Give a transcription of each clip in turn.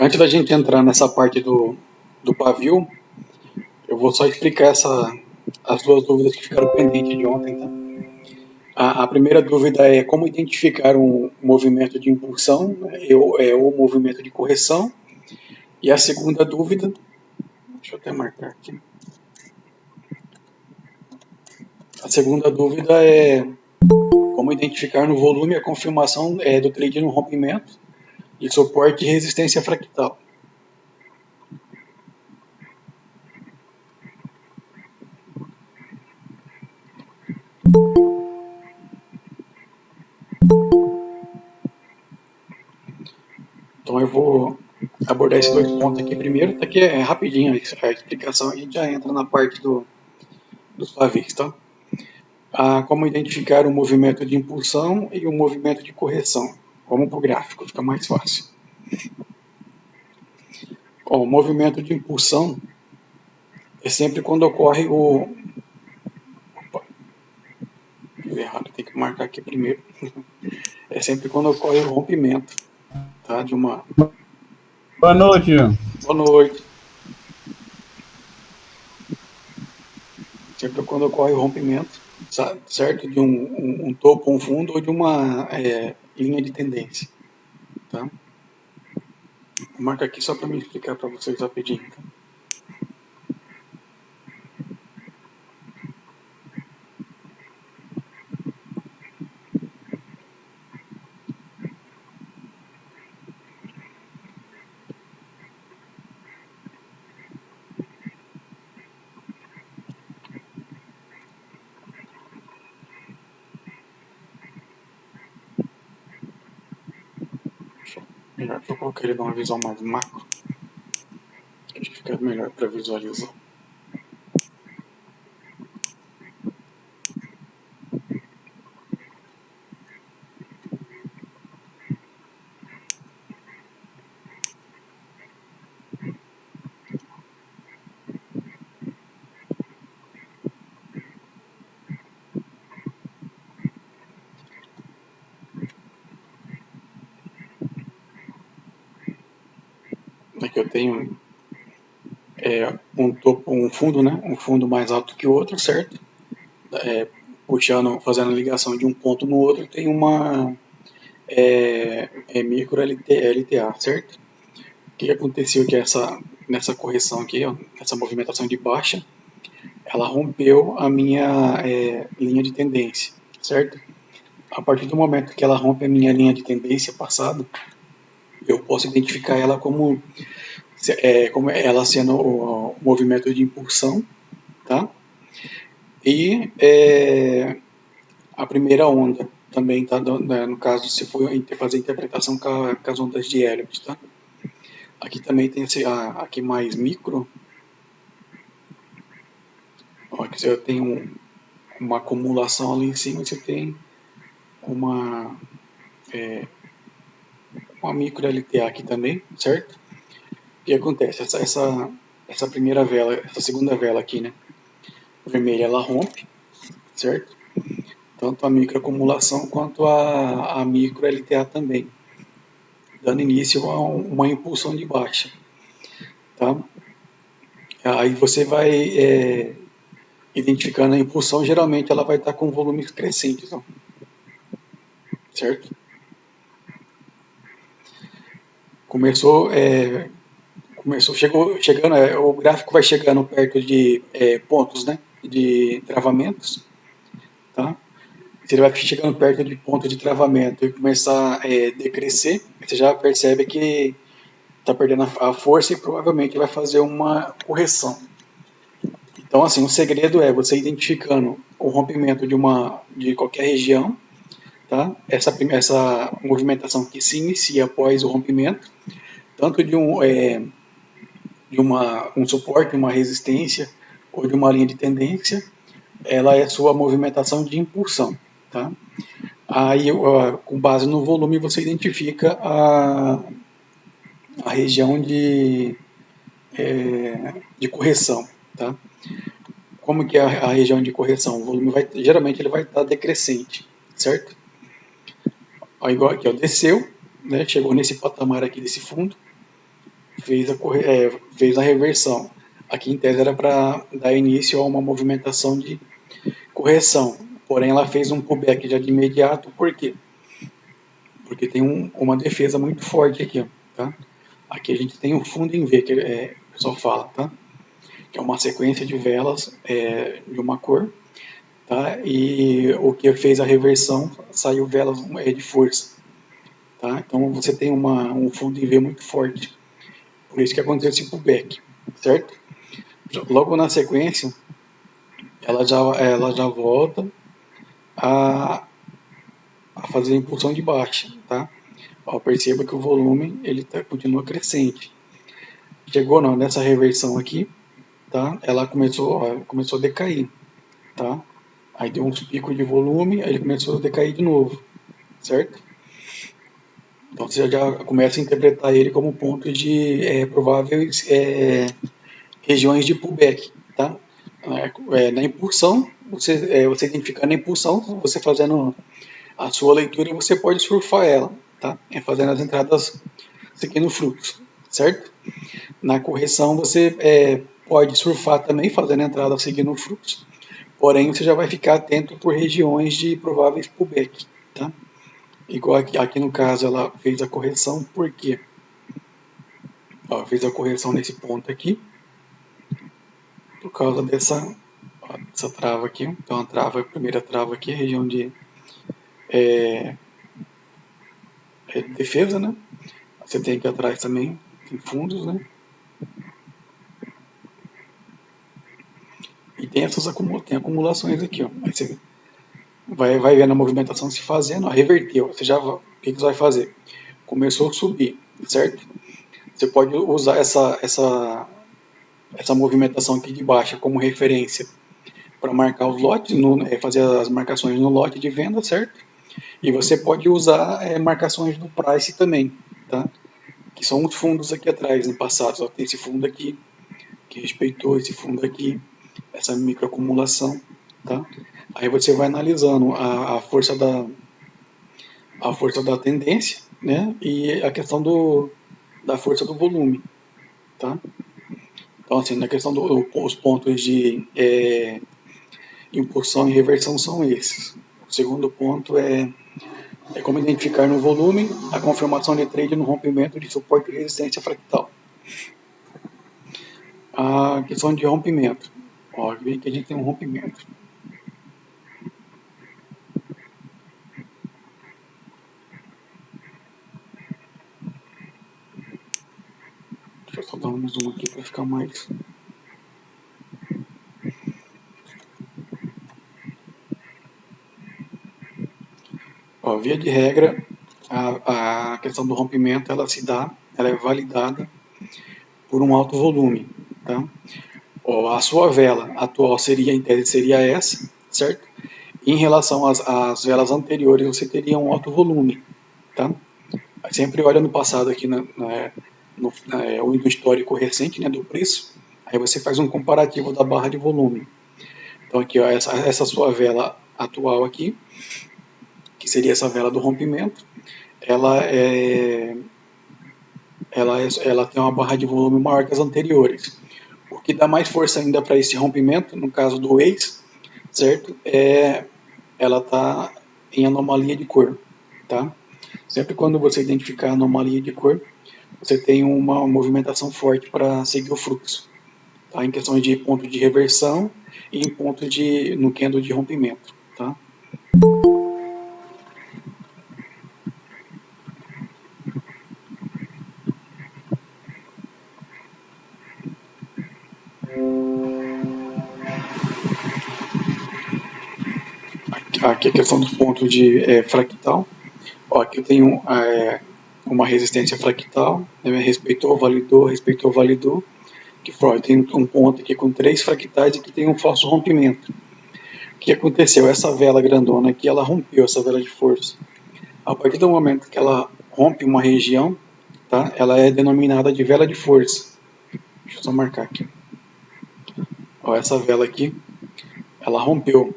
Antes da gente entrar nessa parte do pavio, eu vou só explicar as duas dúvidas que ficaram pendentes de ontem, tá? A primeira dúvida é como identificar um movimento de impulsão, né, ou movimento de correção. E a segunda dúvida, deixa eu até marcar aqui. A segunda dúvida é como identificar no volume a confirmação do trade no rompimento de suporte e resistência fractal. Então eu vou abordar esses dois pontos aqui primeiro, tá que é rapidinho a explicação, a gente já entra na parte dos pavis, tá? Como identificar o movimento de impulsão e o movimento de correção. Vamos para o gráfico, fica mais fácil. Bom, o movimento de impulsão é sempre quando ocorre o... Opa, errado, tem que marcar aqui primeiro. É sempre quando ocorre o rompimento, tá? De uma... Boa noite, Ian. Boa noite. Sempre quando ocorre o rompimento, certo? De um topo, um fundo ou de uma linha de tendência, tá? Marca aqui só para me explicar para vocês rapidinho, tá? Melhor que eu colocar ele numa visão mais macro. Acho que fica melhor para visualizar. Aqui eu tenho um fundo, né? Um fundo mais alto que o outro, certo? Fazendo a ligação de um ponto no outro, tem uma micro LTA, certo? O que aconteceu aqui nessa correção aqui, ó, essa movimentação de baixa, ela rompeu a minha linha de tendência, certo? A partir do momento que ela rompe a minha linha de tendência passada, eu posso identificar ela como ela sendo o movimento de impulsão, tá? E a primeira onda também, tá? No caso, se for fazer a interpretação com as ondas de Elliott, tá? Aqui também tem aqui mais micro. Ó, aqui você tem uma acumulação ali em cima, você tem uma, uma micro LTA aqui também, certo? O que acontece? Essa primeira vela, essa segunda vela aqui, né? Vermelha, ela rompe, certo? Tanto a microacumulação quanto a micro LTA também, dando início a uma impulsão de baixa, tá? Aí você vai identificando a impulsão, geralmente ela vai estar com volumes crescentes, ó, certo? Começou, chegando, o gráfico vai chegando perto de pontos, né, de travamentos, tá? Se ele vai chegando perto de ponto de travamento e começar a decrescer, você já percebe que está perdendo a força e provavelmente vai fazer uma correção. Então, assim, o segredo é você identificando o rompimento de qualquer região, tá? Essa movimentação que se inicia após o rompimento, tanto um suporte, uma resistência ou de uma linha de tendência, ela é sua movimentação de impulsão, tá? Aí, com base no volume, você identifica a região de correção, tá? Como que é a região de correção? O volume geralmente ele vai estar decrescente, certo? Ó, igual aqui, ó, desceu, né? Chegou nesse patamar aqui desse fundo, fez a reversão. Aqui em tese era para dar início a uma movimentação de correção, porém ela fez um pullback já de imediato, por quê? Porque tem uma defesa muito forte aqui, ó, tá? Aqui a gente tem um fundo em V, que o pessoal fala, tá? Que é uma sequência de velas de uma cor, tá? E o que fez a reversão saiu velas de força, tá? Então você tem um fundo em V muito forte, por isso que aconteceu esse pullback, certo? Logo na sequência, ela já volta a, a fazer a impulsão de baixa, tá? Ó, perceba que o volume ele continua crescente. Chegou não, nessa reversão aqui, tá? Ela começou a decair, tá? Aí deu uns picos de volume, aí ele começou a decair de novo, certo? Então você já começa a interpretar ele como ponto de prováveis regiões de pullback, tá? Na impulsão, você identificando a impulsão, você fazendo a sua leitura, você pode surfar ela, tá? Fazendo as entradas seguindo o fluxo, certo? Na correção, você pode surfar também, fazendo a entrada seguindo o fluxo, porém você já vai ficar atento por regiões de prováveis pullback, tá? Igual aqui no caso ela fez a correção, por quê? Ela fez a correção nesse ponto aqui, por causa dessa trava aqui. Então a primeira trava aqui, a região de defesa, né? Você tem aqui atrás também, tem fundos, né? E tem tem acumulações aqui, ó. Aí você vai vendo a movimentação se fazendo, ó, reverteu. O que você vai fazer? Começou a subir, certo? Você pode usar essa movimentação aqui de baixa como referência para marcar os lotes, fazer as marcações no lote de venda, certo? E você pode usar marcações do price também, tá? Que são os fundos aqui atrás, no passado. Só tem esse fundo aqui, que respeitou esse fundo aqui, essa microacumulação, tá? Aí você vai analisando a força da tendência, né? E a questão da força do volume, tá? Então, assim, na questão dos pontos de impulsão e reversão são esses. O segundo ponto é como identificar no volume a confirmação de trade no rompimento de suporte e resistência fractal. A questão de rompimento. Ó, vê que a gente tem um rompimento. Deixa eu só dar um zoom aqui para ficar mais. Ó, via de regra, a questão do rompimento ela é validada por um alto volume, tá? Ó, a sua vela atual seria, em tese, seria essa, certo? Em relação às velas anteriores, você teria um alto volume, tá? Sempre olha no passado aqui no histórico recente, né, do preço, aí você faz um comparativo da barra de volume. Então aqui, ó, essa sua vela atual aqui, que seria essa vela do rompimento, ela ela tem uma barra de volume maior que as anteriores. O que dá mais força ainda para esse rompimento, no caso do ex, certo? Ela está em anomalia de cor, tá? Sempre quando você identificar a anomalia de cor, você tem uma movimentação forte para seguir o fluxo, tá? Em questões de ponto de reversão e em ponto no candle de rompimento, tá? Aqui a questão dos pontos de fractal. Ó, aqui eu tenho uma resistência fractal, né? Respeitou, validou. Que Freud tem um ponto aqui com 3 fractais e que tem um falso rompimento. O que aconteceu? Essa vela grandona aqui, ela rompeu essa vela de força. A partir do momento que ela rompe uma região, tá? Ela é denominada de vela de força. Deixa eu só marcar aqui. Ó, essa vela aqui, ela rompeu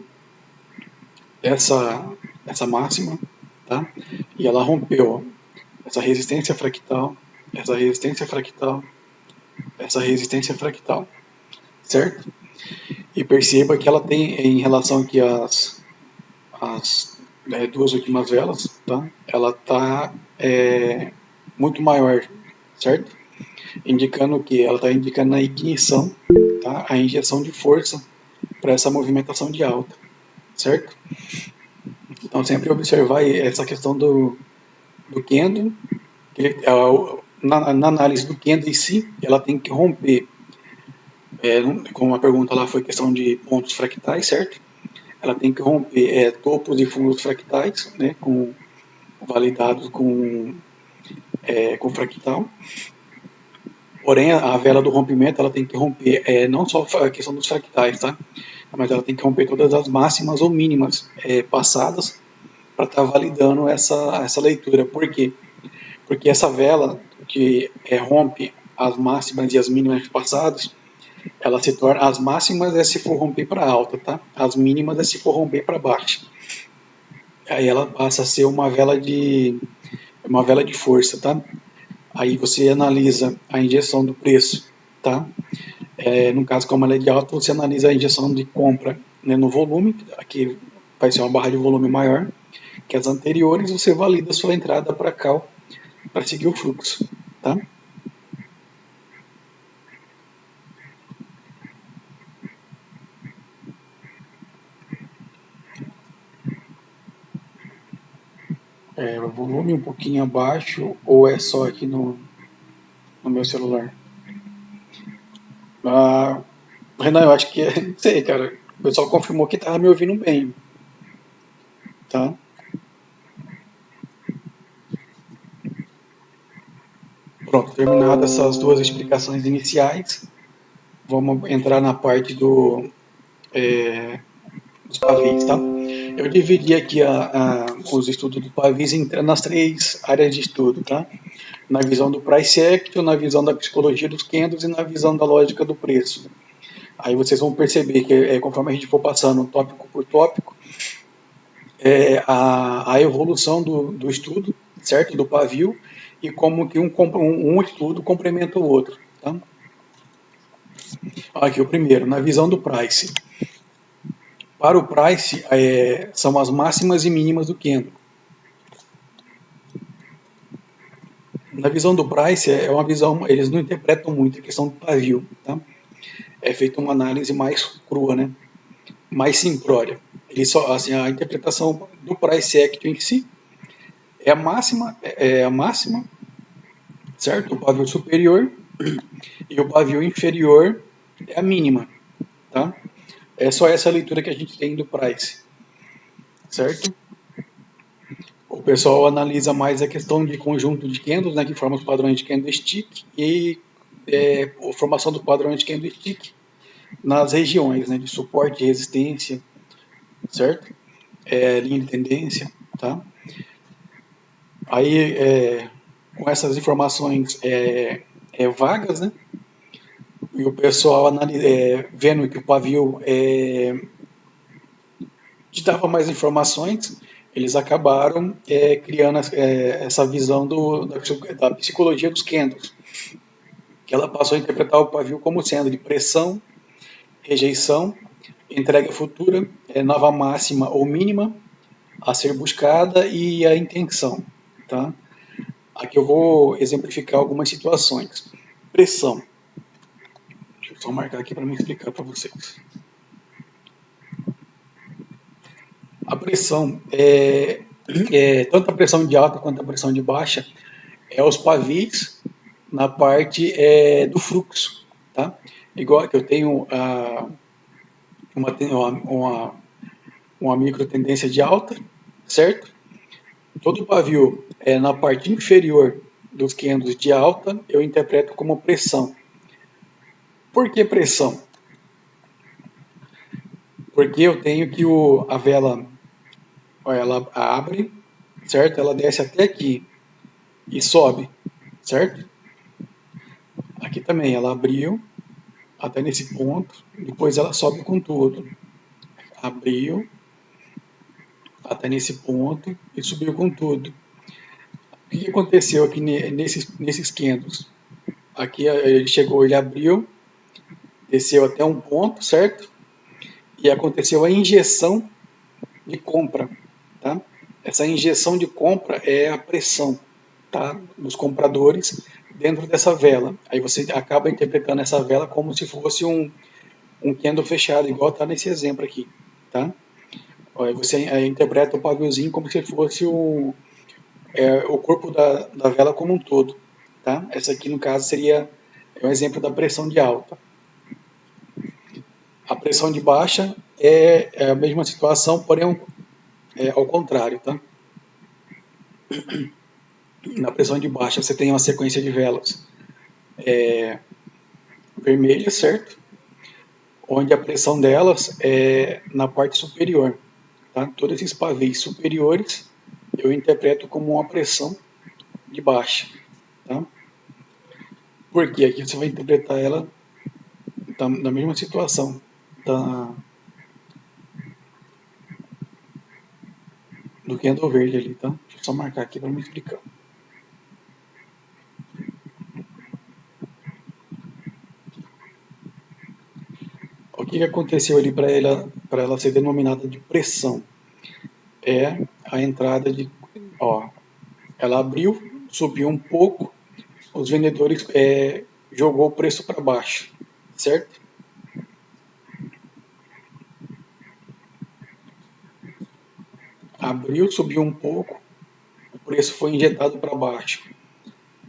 essa máxima, tá? E ela rompeu essa resistência fractal, essa resistência fractal, certo? E perceba que ela tem, em relação aqui às duas últimas velas, tá? Ela está muito maior, certo? Indicando que ela está indicando a ignição, tá? A injeção de força para essa movimentação de alta, certo? Então sempre observar essa questão do candle, que na análise do candle em si, ela tem que romper, como a pergunta lá foi questão de pontos fractais, certo? Ela tem que romper topos e fundos fractais, né, validados com fractal. Porém, a vela do rompimento ela tem que romper não só a questão dos fractais, tá? Mas ela tem que romper todas as máximas ou mínimas passadas para estar validando essa leitura. Por quê? Porque essa vela que rompe as máximas e as mínimas passadas, ela se torna, as máximas se for romper para alta, tá? As mínimas se for romper para baixa. Aí ela passa a ser uma vela de força, tá? Aí você analisa a injeção do preço, tá? No caso, como ela é de alta, você analisa a injeção de compra, né, no volume, aqui vai ser uma barra de volume maior que as anteriores, você valida a sua entrada para cal para seguir o fluxo, tá? O volume um pouquinho abaixo ou é só aqui no meu celular? Ah, Renan, eu acho que não sei, cara. O pessoal confirmou que estava me ouvindo bem, tá? Pronto, terminadas essas duas explicações iniciais, vamos entrar na parte dos pavis, tá? Eu dividi aqui os estudos do pavis nas três áreas de estudo, tá? Na visão do price action, na visão da psicologia dos candles e na visão da lógica do preço. Aí vocês vão perceber que conforme a gente for passando tópico por tópico, a evolução do estudo, certo? Do pavio, e como que um estudo complementa o outro. Tá? Aqui o primeiro, na visão do price. Para o price, são as máximas e mínimas do candle. Na visão do price, é uma visão, eles não interpretam muito a questão do pavio. Tá? É feita uma análise mais crua, né? Mais simplória. Ele só, assim, a interpretação do price action em si é a máxima, certo? O pavio superior e o pavio inferior é a mínima, tá? É só essa leitura que a gente tem do price, certo? O pessoal analisa mais a questão de conjunto de candles, né, que forma os padrões de candlestick e a formação do padrão de candlestick nas regiões, né, de suporte e resistência, certo? Linha de tendência, tá? Aí, com essas informações vagas, né, e o pessoal vendo que o pavio te dava mais informações, eles acabaram criando essa visão da psicologia dos candles, que ela passou a interpretar o pavio como sendo de pressão, rejeição, entrega futura, nova máxima ou mínima a ser buscada e a intenção. Tá? Aqui eu vou exemplificar algumas situações. Pressão. Deixa eu só marcar aqui para me explicar para vocês. A pressão tanto a pressão de alta quanto a pressão de baixa os pavis na parte do fluxo, tá? Igual que eu tenho uma micro tendência de alta, certo? Todo pavio na parte inferior dos candles de alta eu interpreto como pressão. Por que pressão? Porque eu tenho que a vela ela abre, certo? Ela desce até aqui e sobe, certo? Aqui também ela abriu até nesse ponto, depois ela sobe com tudo. Abriu até nesse ponto e subiu com tudo. O que aconteceu aqui nesses candles? Aqui ele chegou, ele abriu, desceu até um ponto, certo? E aconteceu a injeção de compra, tá? Essa injeção de compra é a pressão, tá, dos compradores dentro dessa vela. Aí você acaba interpretando essa vela como se fosse um candle fechado, igual está nesse exemplo aqui, tá? Aí você interpreta o paviozinho como se fosse o corpo da vela como um todo, tá? Essa aqui, no caso, seria um exemplo da pressão de alta. A pressão de baixa é a mesma situação, porém ao contrário, tá? Na pressão de baixa você tem uma sequência de velas vermelhas, certo? Onde a pressão delas é na parte superior, tá? Todos esses pavéis superiores eu interpreto como uma pressão de baixa, tá? Porque aqui você vai interpretar ela na mesma situação do candle verde ali, tá? Deixa eu só marcar aqui para me explicar. O que aconteceu ali para ela ser denominada de pressão? É a entrada de, ó, ela abriu, subiu um pouco, os vendedores jogou o preço para baixo, certo? Abriu, subiu um pouco, o preço foi injetado para baixo.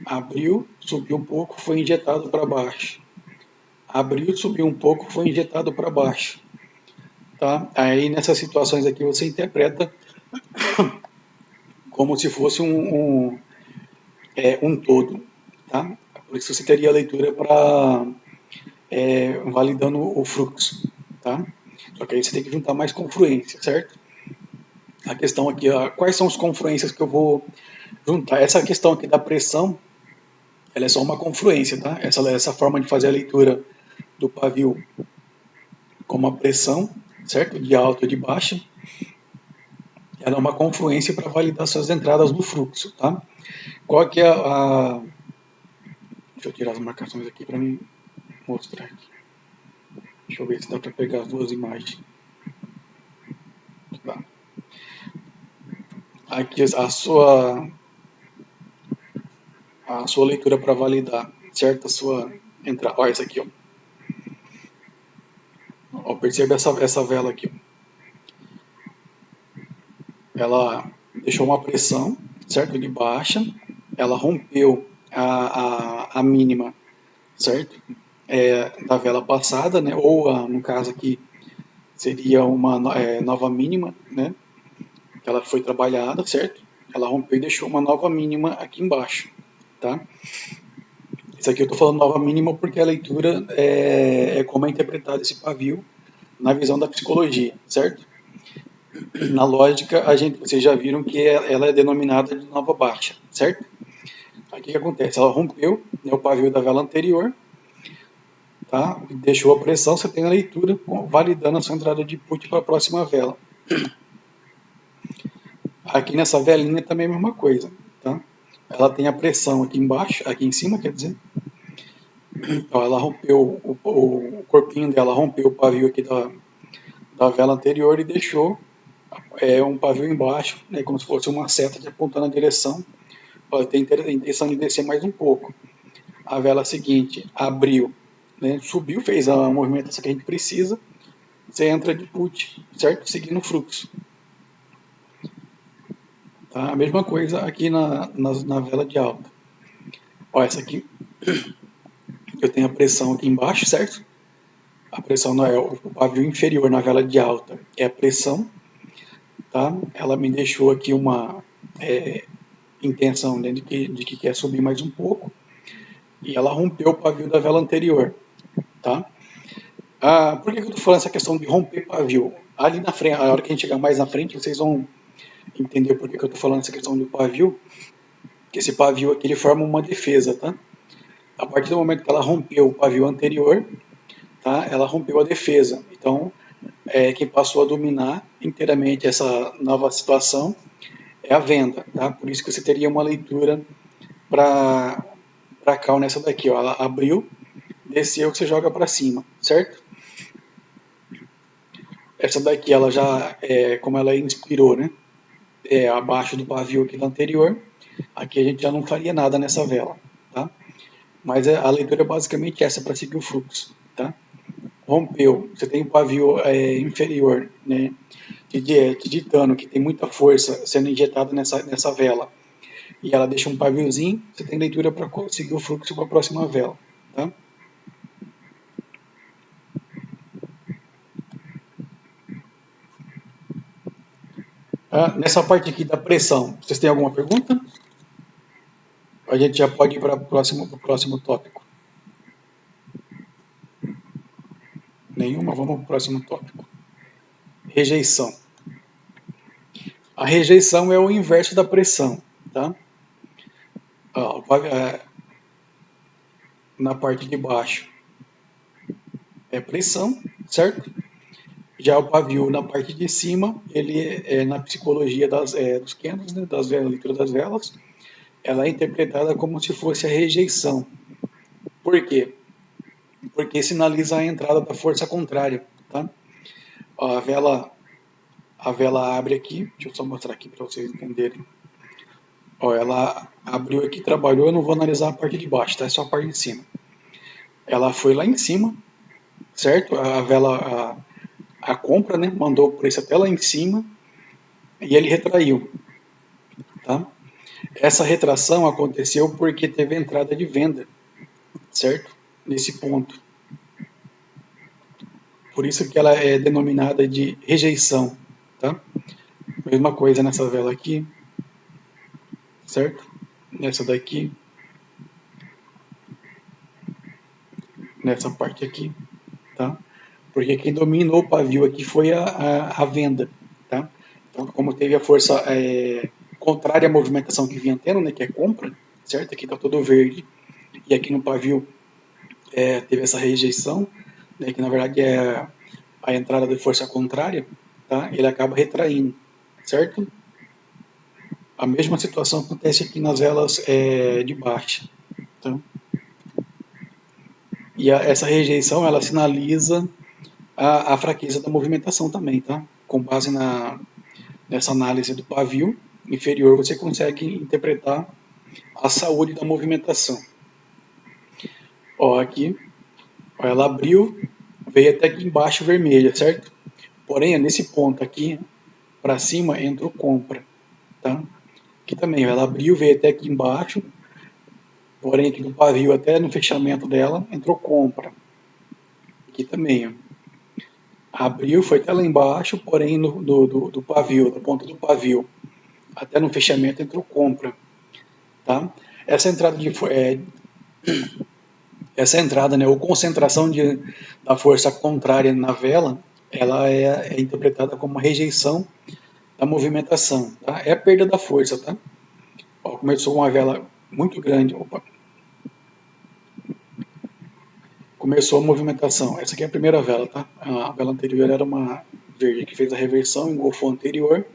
Abriu, subiu um pouco, foi injetado para baixo. Abriu, subiu um pouco, foi injetado para baixo. Tá? Aí nessas situações aqui você interpreta como se fosse um todo. Tá? Por isso você teria a leitura para validando o fluxo. Tá? Só que aí você tem que juntar mais confluência, certo? A questão aqui, quais são as confluências que eu vou juntar? Essa questão aqui da pressão, ela é só uma confluência, tá? Essa forma de fazer a leitura do pavio como a pressão, certo? De alta ou de baixa, ela é uma confluência para validar suas entradas do fluxo, tá? Qual que é a... Deixa eu tirar as marcações aqui para mim mostrar aqui. Deixa eu ver se dá para pegar as duas imagens. Tá. Aqui a sua leitura para validar, certo? A sua entrada. Olha essa aqui, ó. Ó, perceba essa vela aqui. Ela deixou uma pressão, certo? De baixa. Ela rompeu a mínima, certo? Da vela passada, né? Ou no caso aqui seria uma nova mínima, né? Ela foi trabalhada, certo? Ela rompeu e deixou uma nova mínima aqui embaixo, tá? Isso aqui eu estou falando nova mínima porque a leitura é como é interpretado esse pavio na visão da psicologia, certo? Na lógica, vocês já viram que ela é denominada de nova baixa, certo? Aí o que acontece? Ela rompeu, né, o pavio da vela anterior, tá? Deixou a pressão, você tem a leitura validando a sua entrada de put para a próxima vela. Aqui nessa velinha também é a mesma coisa, tá? Ela tem a pressão aqui embaixo, aqui em cima, quer dizer. Então ela rompeu, o corpinho dela rompeu o pavio aqui da vela anterior e deixou um pavio embaixo, né, como se fosse uma seta apontando a direção. Ela tem a intenção de descer mais um pouco. A vela seguinte abriu, né, subiu, fez a movimentação que a gente precisa, você entra de put, certo? Seguindo o fluxo. Tá? A mesma coisa aqui na vela de alta. Ó, essa aqui, eu tenho a pressão aqui embaixo, certo? A pressão não é o pavio inferior na vela de alta, é a pressão, tá? Ela me deixou aqui uma intenção, né, de que quer subir mais um pouco, e ela rompeu o pavio da vela anterior, tá? Por que eu estou falando essa questão de romper pavio? Ali na frente, a hora que a gente chegar mais na frente, vocês vão entender por que eu estou falando essa questão do pavio, que esse pavio aqui ele forma uma defesa, tá? A partir do momento que ela rompeu o pavio anterior, tá? Ela rompeu a defesa. Então, quem passou a dominar inteiramente essa nova situação é a venda, tá? Por isso que você teria uma leitura para cá nessa daqui, ó. Ela abriu, desceu, você joga para cima, certo? Essa daqui, ela já, como ela inspirou, né? Abaixo do pavio aqui do anterior, aqui a gente já não faria nada nessa vela, tá? Mas a leitura é basicamente essa para seguir o fluxo, tá? Rompeu, você tem um pavio inferior, né? De titânio, que tem muita força sendo injetada nessa vela, e ela deixa um paviozinho, você tem leitura para seguir o fluxo para a próxima vela, tá? Nessa parte aqui da pressão, vocês têm alguma pergunta? A gente já pode ir para o próximo tópico. Nenhuma? Vamos para o próximo tópico. Rejeição. A rejeição é o inverso da pressão, tá? Na parte de baixo é pressão, certo? Já o pavio na parte de cima, ele na psicologia dos candles, né, das velas, leitura das velas, ela é interpretada como se fosse a rejeição. Por quê? Porque sinaliza a entrada da força contrária, tá? A vela, a vela abre aqui, deixa eu só mostrar aqui para vocês entenderem. Ó, ela abriu aqui, trabalhou, eu não vou analisar a parte de baixo, tá? É só a parte de cima. Ela foi lá em cima, certo? A vela, a compra, né? Mandou o preço até lá em cima e ele retraiu, tá? Essa retração aconteceu porque teve entrada de venda, certo? Nesse ponto. Por isso que ela é denominada de rejeição, tá? Mesma coisa nessa vela aqui, certo? Nessa daqui, nessa parte aqui, tá? Porque quem dominou o pavio aqui foi a venda, tá? Então, como teve a força contrária à movimentação que vinha tendo, né, que é compra, certo? Aqui está todo verde, e aqui no pavio teve essa rejeição, né, que na verdade é a entrada de força contrária, tá? Ele acaba retraindo, certo? A mesma situação acontece aqui nas velas de baixa, tá? E essa rejeição, ela sinaliza a fraqueza da movimentação também, tá? Com base nessa análise do pavio inferior, você consegue interpretar a saúde da movimentação. Ó, aqui, ó, ela abriu, veio até aqui embaixo vermelha, certo? Porém, nesse ponto aqui, para cima, entrou compra, tá? Aqui também, ela abriu, veio até aqui embaixo, porém aqui no pavio, até no fechamento dela, entrou compra. Aqui também, ó. Abriu, foi até lá embaixo, porém do pavio, da ponta do pavio, até no fechamento entrou compra, tá? Essa entrada essa entrada, né, ou concentração da força contrária na vela, ela é interpretada como uma rejeição da movimentação, tá? É a perda da força, tá? Ó, começou uma vela muito grande, opa. Começou a movimentação. Essa aqui é a primeira vela, tá? A vela anterior era uma verde que fez a reversão, engolfou a anterior.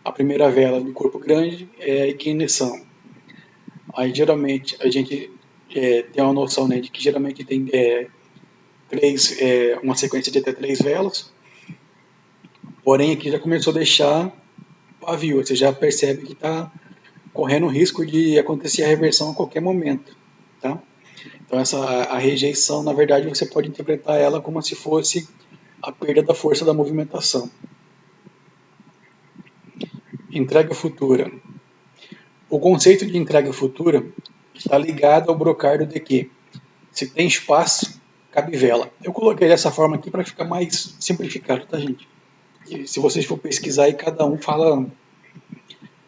A primeira vela do corpo grande é a ignição. Aí geralmente a gente tem uma noção, né, de que geralmente tem uma sequência de até 3 velas. Porém aqui já começou a deixar pavio, você já percebe que está correndo o risco de acontecer a reversão a qualquer momento, tá? Então a rejeição, na verdade, você pode interpretar ela como se fosse a perda da força da movimentação. Entrega futura. O conceito de entrega futura está ligado ao brocardo de que, se tem espaço, cabe vela. Eu coloquei dessa forma aqui para ficar mais simplificado, tá, gente? E se vocês for pesquisar aí, cada um fala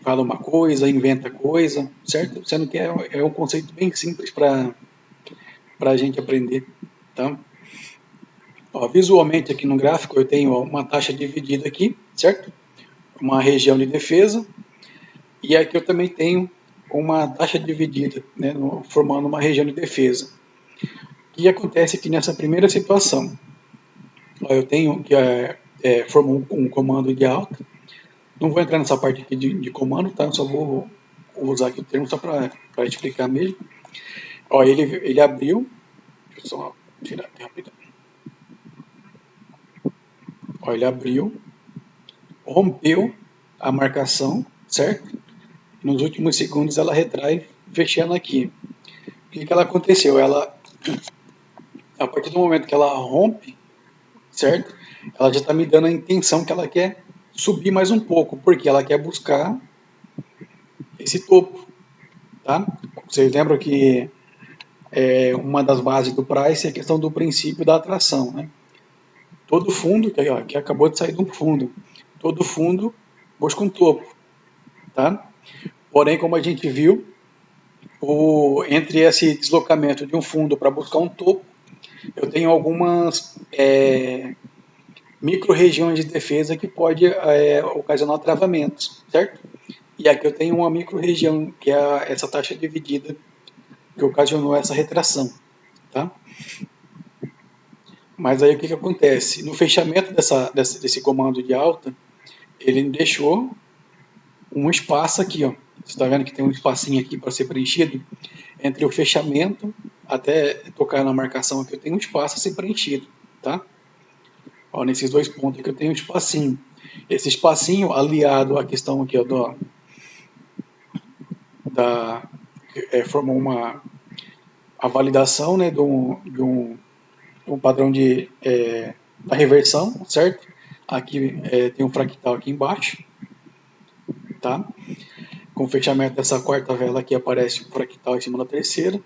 uma coisa, inventa coisa, certo? Sendo que é um conceito bem simples para a gente aprender, tá? Ó, visualmente aqui no gráfico eu tenho uma taxa dividida aqui, certo? Uma região de defesa, e aqui eu também tenho uma taxa dividida, né, formando uma região de defesa. O que acontece aqui nessa primeira situação? Ó, eu tenho que formou um comando de alta, Não vou entrar nessa parte aqui de comando, tá? Eu só vou usar aqui o termo só para explicar mesmo. Ó, ele abriu, deixa eu só tirar aqui rapidão. Ó, ele abriu, rompeu a marcação, certo? Nos últimos segundos ela retrai, fechando aqui. O que ela aconteceu? A partir do momento que ela rompe, certo? Ela já está me dando a intenção que ela quer subir mais um pouco, porque ela quer buscar esse topo, tá? Vocês lembram que uma das bases do Price é a questão do princípio da atração, né? Todo fundo, que acabou de sair de um fundo, todo fundo busca um topo, tá? Porém, como a gente viu, entre esse deslocamento de um fundo para buscar um topo, eu tenho algumas micro-regiões de defesa que pode ocasionar travamentos, certo? E aqui eu tenho uma micro-região, que é essa taxa dividida, que ocasionou essa retração, tá? Mas aí o que acontece? No fechamento desse comando de alta, ele deixou um espaço aqui, ó. Você está vendo que tem um espacinho aqui para ser preenchido? Entre o fechamento até tocar na marcação aqui, eu tenho um espaço a ser preenchido, tá? Ó, nesses dois pontos aqui eu tenho um espacinho. Esse espacinho aliado à questão aqui, ó, formou a validação, né, de um padrão da reversão, certo? Aqui tem um fractal aqui embaixo, tá? Com o fechamento dessa quarta vela aqui aparece um fractal em cima da terceira.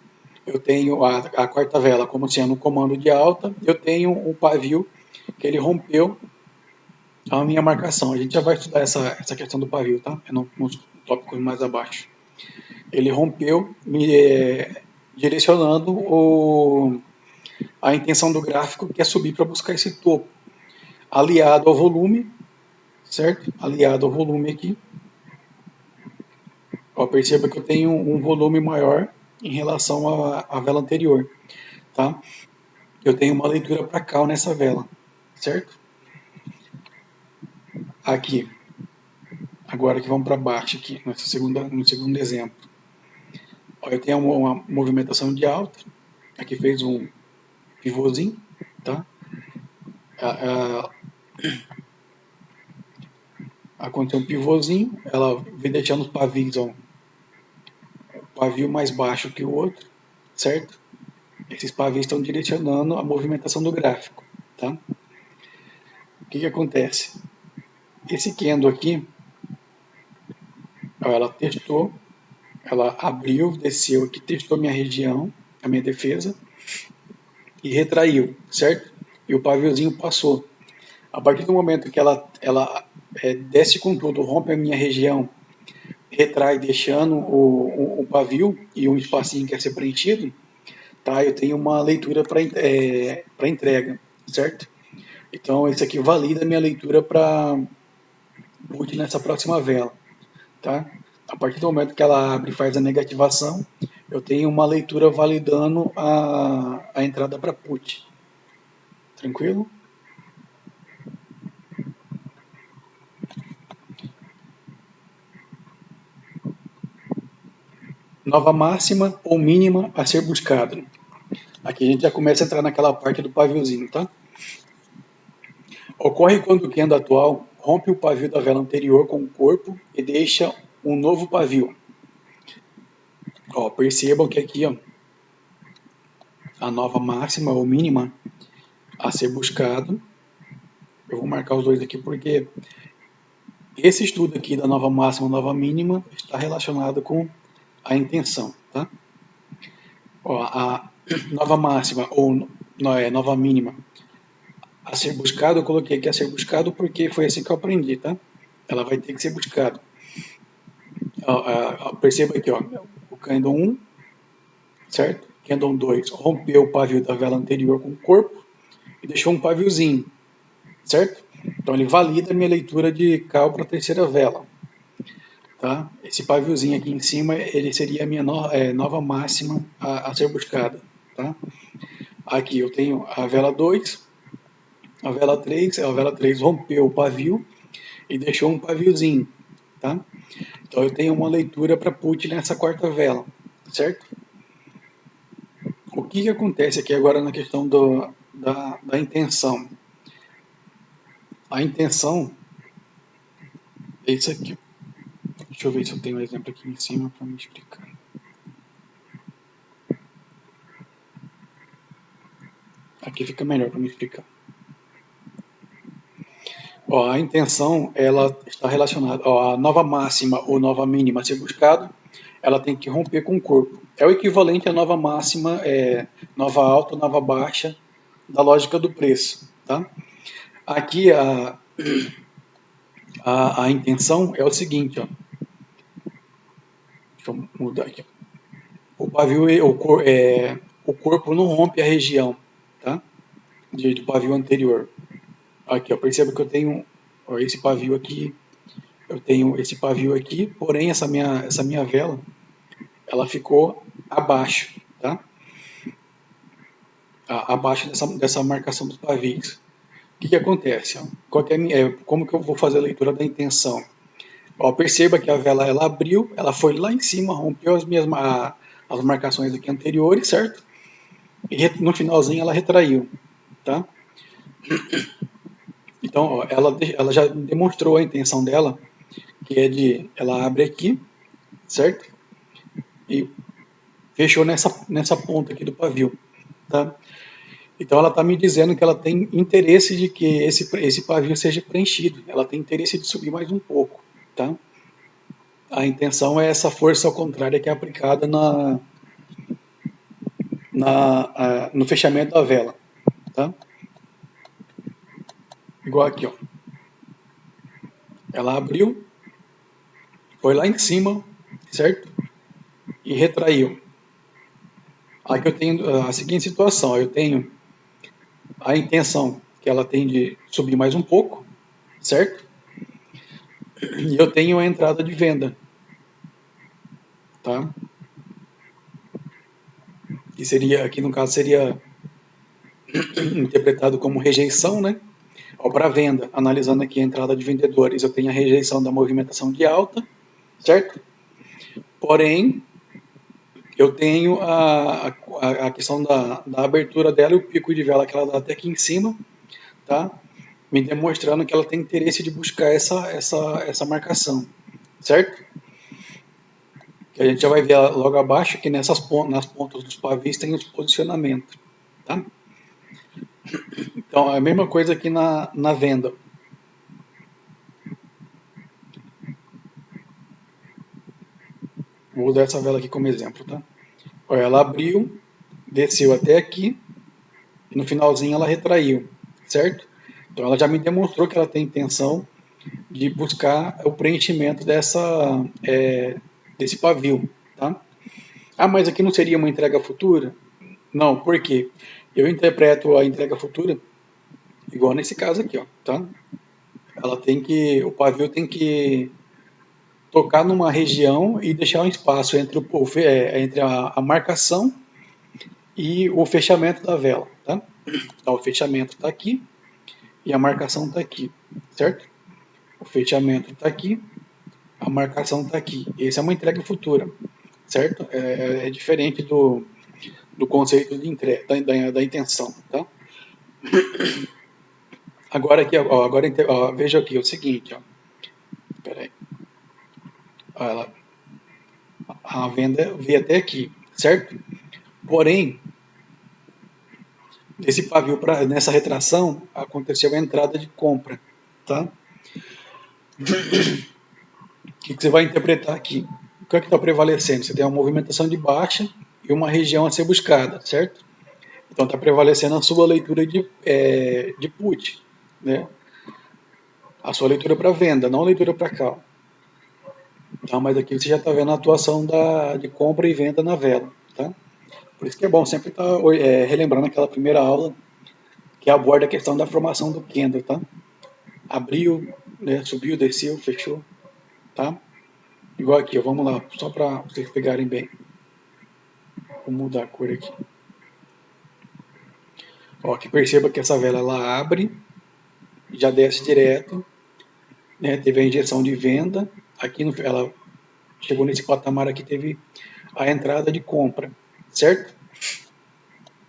Eu tenho a quarta vela como sendo um comando de alta. Eu tenho um pavio que ele rompeu a minha marcação. A gente já vai estudar essa questão do pavio, tá? É nos tópicos mais abaixo. Ele rompeu, direcionando a intenção do gráfico, que é subir para buscar esse topo. Aliado ao volume, certo? Aliado ao volume aqui. Ó, perceba que eu tenho um volume maior em relação à vela anterior, tá? Eu tenho uma leitura para cal nessa vela, certo? Aqui. Agora que vamos para baixo aqui, no segundo exemplo. Ó, eu tenho uma movimentação de alta. Aqui fez um pivôzinho, tá? Aconteceu um pivôzinho, ela vem deixando os pavios, ó, um pavio mais baixo que o outro, certo? Esses pavios estão direcionando a movimentação do gráfico, tá? O que acontece? Esse candle aqui, ó, ela testou, ela abriu, desceu aqui, testou minha região, a minha defesa, e retraiu, certo? E o paviozinho passou. A partir do momento que ela desce com tudo, rompe a minha região, retrai deixando o pavio e um espacinho que quer ser preenchido, tá? Eu tenho uma leitura para entrega, certo? Então, isso aqui valida a minha leitura para put nessa próxima vela, tá? A partir do momento que ela abre e faz a negativação, eu tenho uma leitura validando a entrada para put. Tranquilo? Nova máxima ou mínima a ser buscada. Aqui a gente já começa a entrar naquela parte do paviozinho, tá? Ocorre quando o candle atual rompe o pavio da vela anterior com o corpo e deixa um novo pavio. Ó, percebam que aqui, ó, a nova máxima ou mínima a ser buscado. Eu vou marcar os dois aqui porque esse estudo aqui da nova máxima e nova mínima está relacionado com a intenção, tá? Ó, a nova máxima ou nova mínima a ser buscado, eu coloquei aqui a ser buscado porque foi assim que eu aprendi, tá? Ela vai ter que ser buscada. Perceba aqui, ó, o candle 1, certo? Candle 2 rompeu o pavio da vela anterior com o corpo e deixou um paviozinho, certo? Então ele valida a minha leitura de cal para a terceira vela. Tá? Esse paviozinho aqui em cima, ele seria a minha nova máxima a ser buscada. Tá? Aqui eu tenho a vela 2, a vela 3 rompeu o pavio e deixou um paviozinho, tá? Então eu tenho uma leitura para put nessa quarta vela, certo? O que acontece aqui agora na questão da intenção? A intenção é isso aqui. Deixa eu ver se eu tenho um exemplo aqui em cima para me explicar. Aqui fica melhor para me explicar. Ó, a intenção ela está relacionada à nova máxima ou nova mínima a ser buscado, ela tem que romper com o corpo. É o equivalente à nova máxima, nova alta, nova baixa da lógica do preço. Tá? Aqui a intenção é o seguinte, ó. Deixa eu mudar aqui. O pavio, o corpo não rompe a região, tá? Do pavio anterior. Aqui, ó, perceba que eu tenho ó, esse pavio aqui, eu tenho esse pavio aqui, porém essa minha vela, ela ficou abaixo, tá? Abaixo dessa marcação dos pavios. O que acontece? Ó? Como que eu vou fazer a leitura da intenção? Ó, perceba que a vela ela abriu, ela foi lá em cima, rompeu as marcações aqui anteriores, certo? E no finalzinho ela retraiu, tá? Então, ó, ela já demonstrou a intenção dela, que é ela abre aqui, certo? E fechou nessa ponta aqui do pavio, tá? Então ela está me dizendo que ela tem interesse de que esse pavio seja preenchido, ela tem interesse de subir mais um pouco, tá? A intenção é essa força ao contrário que é aplicada no fechamento da vela, tá? Igual aqui, ó. Ela abriu, foi lá em cima, certo? E retraiu. Aqui eu tenho a seguinte situação, eu tenho a intenção que ela tem de subir mais um pouco, certo? E eu tenho a entrada de venda, tá? Que seria, aqui no caso seria interpretado como rejeição, né? Para venda, analisando aqui a entrada de vendedores, eu tenho a rejeição da movimentação de alta, certo? Porém, eu tenho a questão da abertura dela e o pico de vela que ela dá até aqui em cima, tá? Me demonstrando que ela tem interesse de buscar essa marcação, certo? Que a gente já vai ver logo abaixo que nas pontas dos pavis tem os posicionamentos, tá? Então, é a mesma coisa aqui na venda. Vou usar essa vela aqui como exemplo, tá? Olha, ela abriu, desceu até aqui, e no finalzinho ela retraiu, certo? Então ela já me demonstrou que ela tem intenção de buscar o preenchimento desse pavio, tá? Ah, mas aqui não seria uma entrega futura? Não, por quê? Eu interpreto a entrega futura igual nesse caso aqui, ó, tá? O pavio tem que tocar numa região e deixar um espaço entre a marcação e o fechamento da vela, tá? Então, o fechamento está aqui e a marcação está aqui, certo? O fechamento está aqui, a marcação está aqui. Essa é uma entrega futura, certo? É diferente do conceito de entrega, da intenção, tá? Agora aqui, ó, veja aqui o seguinte, ó. Peraí. A venda veio até aqui, certo? Porém, nessa retração aconteceu a entrada de compra, tá? O que você vai interpretar aqui? O que é que está prevalecendo? Você tem uma movimentação de baixa e uma região a ser buscada, certo? Então está prevalecendo a sua leitura de put, né? A sua leitura para venda, não a leitura para call. Tá? Mas aqui você já está vendo a atuação de compra e venda na vela, tá? Por isso que é bom sempre estar relembrando aquela primeira aula que aborda a questão da formação do candle, tá? Abriu, né, subiu, desceu, fechou, tá? Igual aqui, ó, vamos lá, só para vocês pegarem bem. Vou mudar a cor aqui. Ó, que perceba que essa vela ela abre, já desce direto, né, teve a injeção de venda, aqui ela chegou nesse patamar aqui, teve a entrada de compra, certo?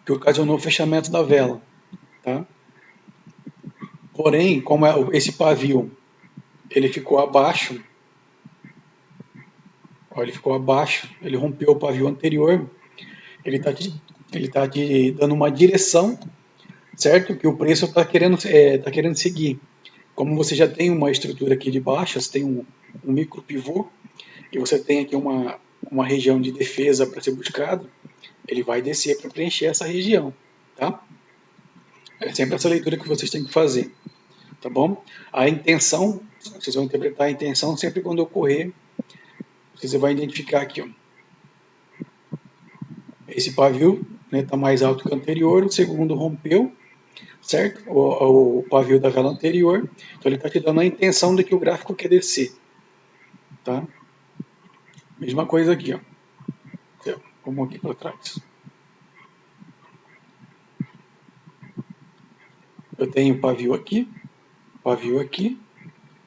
Que ocasionou o fechamento da vela, tá? Porém, como esse pavio ele ficou abaixo, ó, ele ficou abaixo, ele rompeu o pavio anterior, ele tá te dando uma direção, certo? Que o preço tá querendo seguir. Como você já tem uma estrutura aqui de baixa, você tem um micro pivô, e você tem aqui uma região de defesa para ser buscado, ele vai descer para preencher essa região, tá? É sempre essa leitura que vocês têm que fazer, tá bom? A intenção, vocês vão interpretar a intenção sempre quando ocorrer, você vai identificar aqui, ó, esse pavio está, né, mais alto que o anterior, o segundo rompeu, certo? O pavio da vela anterior, então ele está te dando a intenção de que o gráfico quer descer, tá? Mesma coisa aqui, ó. Vamos aqui para trás. Eu tenho pavio aqui,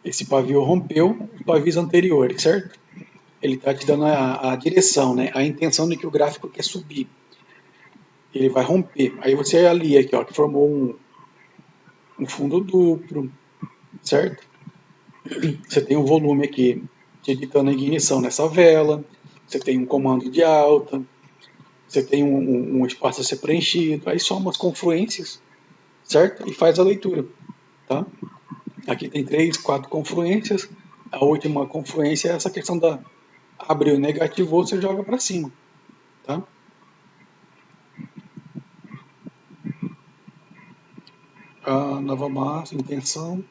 esse pavio rompeu os pavios anteriores, certo? Ele está te dando a direção, né? A intenção de que o gráfico quer subir. Ele vai romper. Aí você alia aqui, ó, que formou um fundo duplo, certo? Você tem um volume aqui te ditando a ignição nessa vela, você tem um comando de alta, você tem um espaço a ser preenchido, aí soma as confluências, certo? E faz a leitura, tá? Aqui tem 3, 4 confluências, a última confluência é essa questão da abriu negativou, você joga para cima, tá? A nova massa, intenção,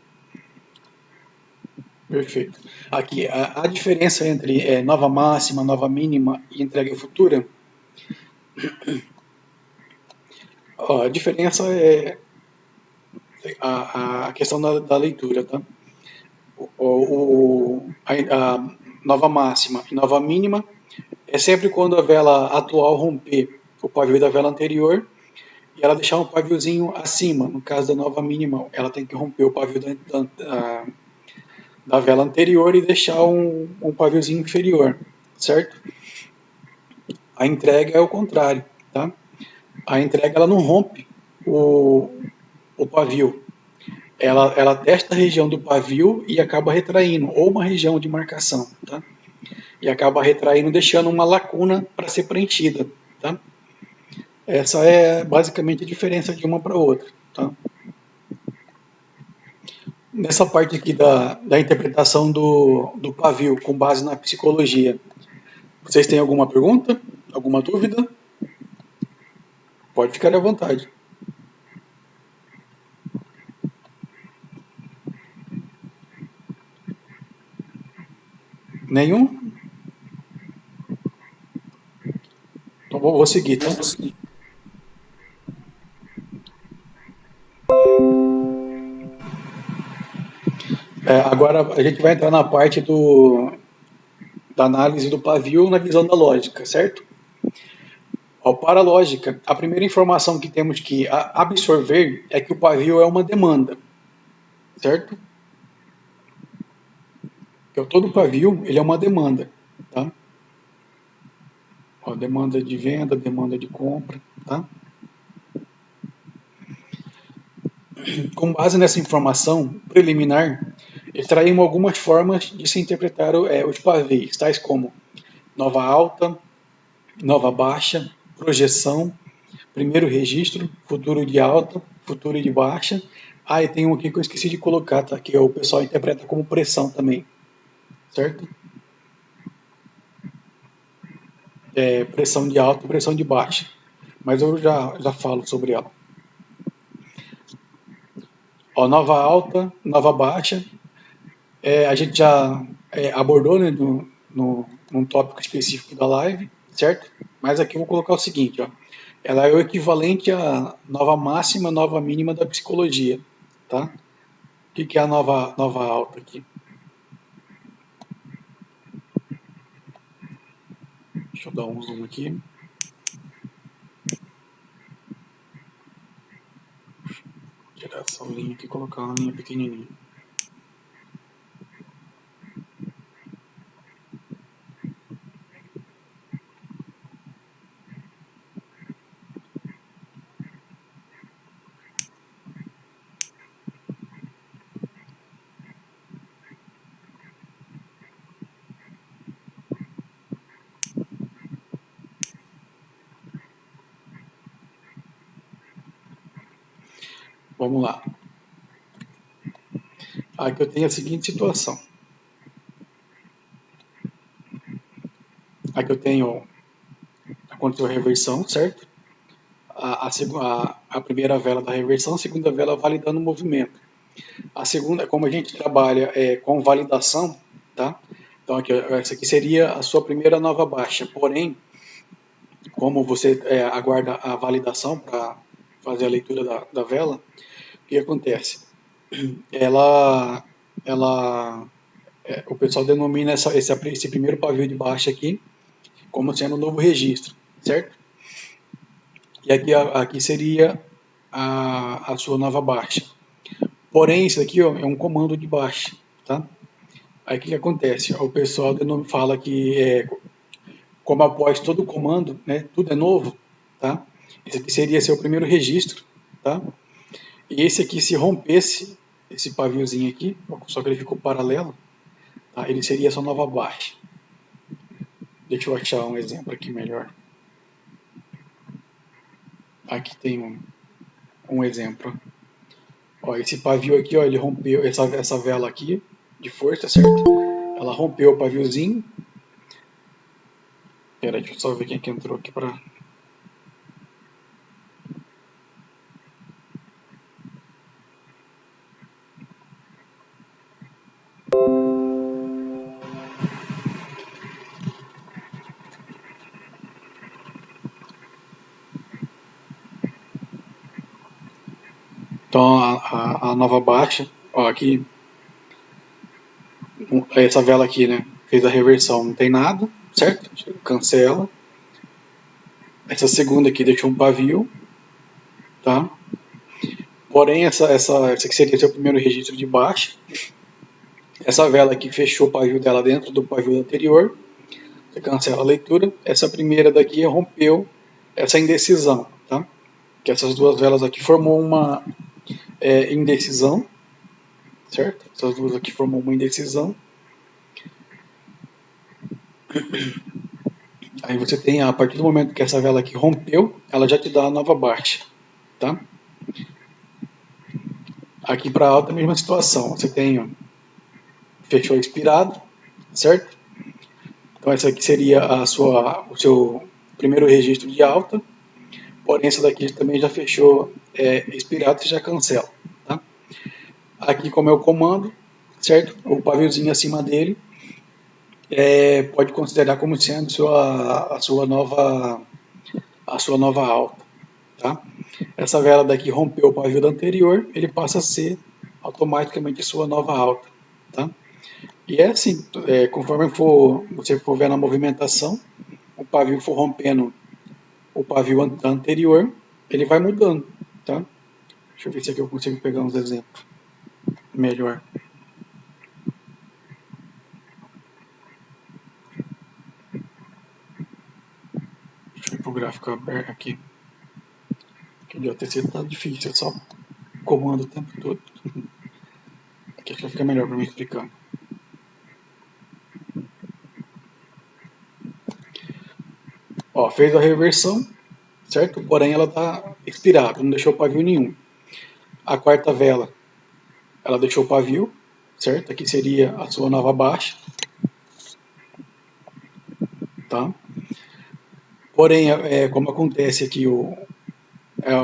perfeito. Aqui, a diferença entre nova máxima, nova mínima e entrega futura, ó, a diferença é a questão da leitura, tá? A nova máxima e nova mínima é sempre quando a vela atual romper o pavio da vela anterior e ela deixar um paviozinho acima. No caso da nova mínima, ela tem que romper o pavio da vela anterior e deixar um paviozinho inferior, certo? A entrega é o contrário, tá? A entrega ela não rompe o, o pavio, ela testa a região do pavio e acaba retraindo, ou uma região de marcação, tá? E acaba retraindo, deixando uma lacuna para ser preenchida, tá? Essa é basicamente a diferença de uma para outra, tá? Nessa parte aqui da interpretação do pavio com base na psicologia, vocês têm alguma pergunta? Alguma dúvida? Pode ficar à vontade. Nenhum? Então vou seguir, tá? Agora a gente vai entrar na parte da análise do pavio na visão da lógica, certo? Para a lógica, a primeira informação que temos que absorver é que o pavio é uma demanda, certo? Então, todo pavio ele é uma demanda, tá? Ó, demanda de venda, demanda de compra, tá? Com base nessa informação preliminar, extraímos algumas formas de se interpretar os pavios, tais como nova alta, nova baixa, projeção, primeiro registro, futuro de alta, futuro de baixa. E tem um aqui que eu esqueci de colocar, tá? Que o pessoal interpreta como pressão também, certo? Pressão de alta e pressão de baixa. Mas eu já falo sobre ela. Ó, nova alta, nova baixa, a gente já abordou, né, num tópico específico da live, certo? Mas aqui eu vou colocar o seguinte, ó. Ela é o equivalente à nova máxima, nova mínima da psicologia, tá? O que é a nova alta aqui? Deixa eu dar um zoom aqui. Tirar essa linha aqui e colocar uma linha pequenininha. vamos lá. Aqui eu tenho a seguinte situação. Aqui eu tenho, aconteceu a reversão, certo? A primeira vela da reversão, a segunda vela validando o movimento. A segunda, como a gente trabalha com validação, tá? Então aqui, essa aqui seria a sua primeira nova baixa. Porém, como você aguarda a validação para fazer a leitura da vela, o que acontece? O pessoal denomina esse primeiro pavio de baixa aqui como sendo um novo registro, certo? E aqui seria a sua nova baixa. Porém, isso aqui ó, é um comando de baixa, tá? Aí o que acontece? O pessoal fala que como após todo comando, né, tudo é novo, tá? Esse aqui seria seu primeiro registro, tá? E esse aqui, se rompesse esse paviozinho aqui, só que ele ficou paralelo, tá? Ele seria a sua nova baixa. Deixa eu achar um exemplo aqui melhor. Aqui tem um exemplo. Ó, esse pavio aqui, ó, ele rompeu essa vela aqui de força, certo? Ela rompeu o paviozinho. Pera, deixa eu só ver quem que entrou aqui para. Então a nova baixa, ó, aqui essa vela aqui, né? Fez a reversão, não tem nada, certo? Cancela. Essa segunda aqui deixou um pavio, tá? Porém, essa aqui seria seu primeiro registro de baixa. Essa vela aqui fechou o pavio dela dentro do pavio anterior. Você cancela a leitura. Essa primeira daqui rompeu essa indecisão, tá? Que essas duas velas aqui formou uma indecisão, certo? Essas duas aqui formou uma indecisão. Aí você tem, a partir do momento que essa vela aqui rompeu, ela já te dá a nova baixa, tá? Aqui para alta, a mesma situação. Você tem, ó, fechou expirado, certo? Então essa aqui seria o seu primeiro registro de alta, porém essa daqui também já fechou expirado, você já cancela, tá? Aqui como é o comando, certo? O paviozinho acima dele pode considerar como sendo a sua nova alta, tá? Essa vela daqui rompeu o pavio da anterior, ele passa a ser automaticamente sua nova alta, tá? E é assim, conforme você for vendo a movimentação, o pavio for rompendo o pavio anterior, ele vai mudando, tá? Deixa eu ver se aqui eu consigo pegar uns exemplos melhor. Deixa eu ir pro gráfico aberto aqui. Que o de OTC tá difícil, é só comando o tempo todo. Aqui acho que vai ficar melhor para me explicar. Ó, fez a reversão, certo? Porém ela está expirada, não deixou pavio nenhum. A quarta vela, ela deixou pavio, certo? Aqui seria a sua nova baixa, tá? Porém, como acontece aqui o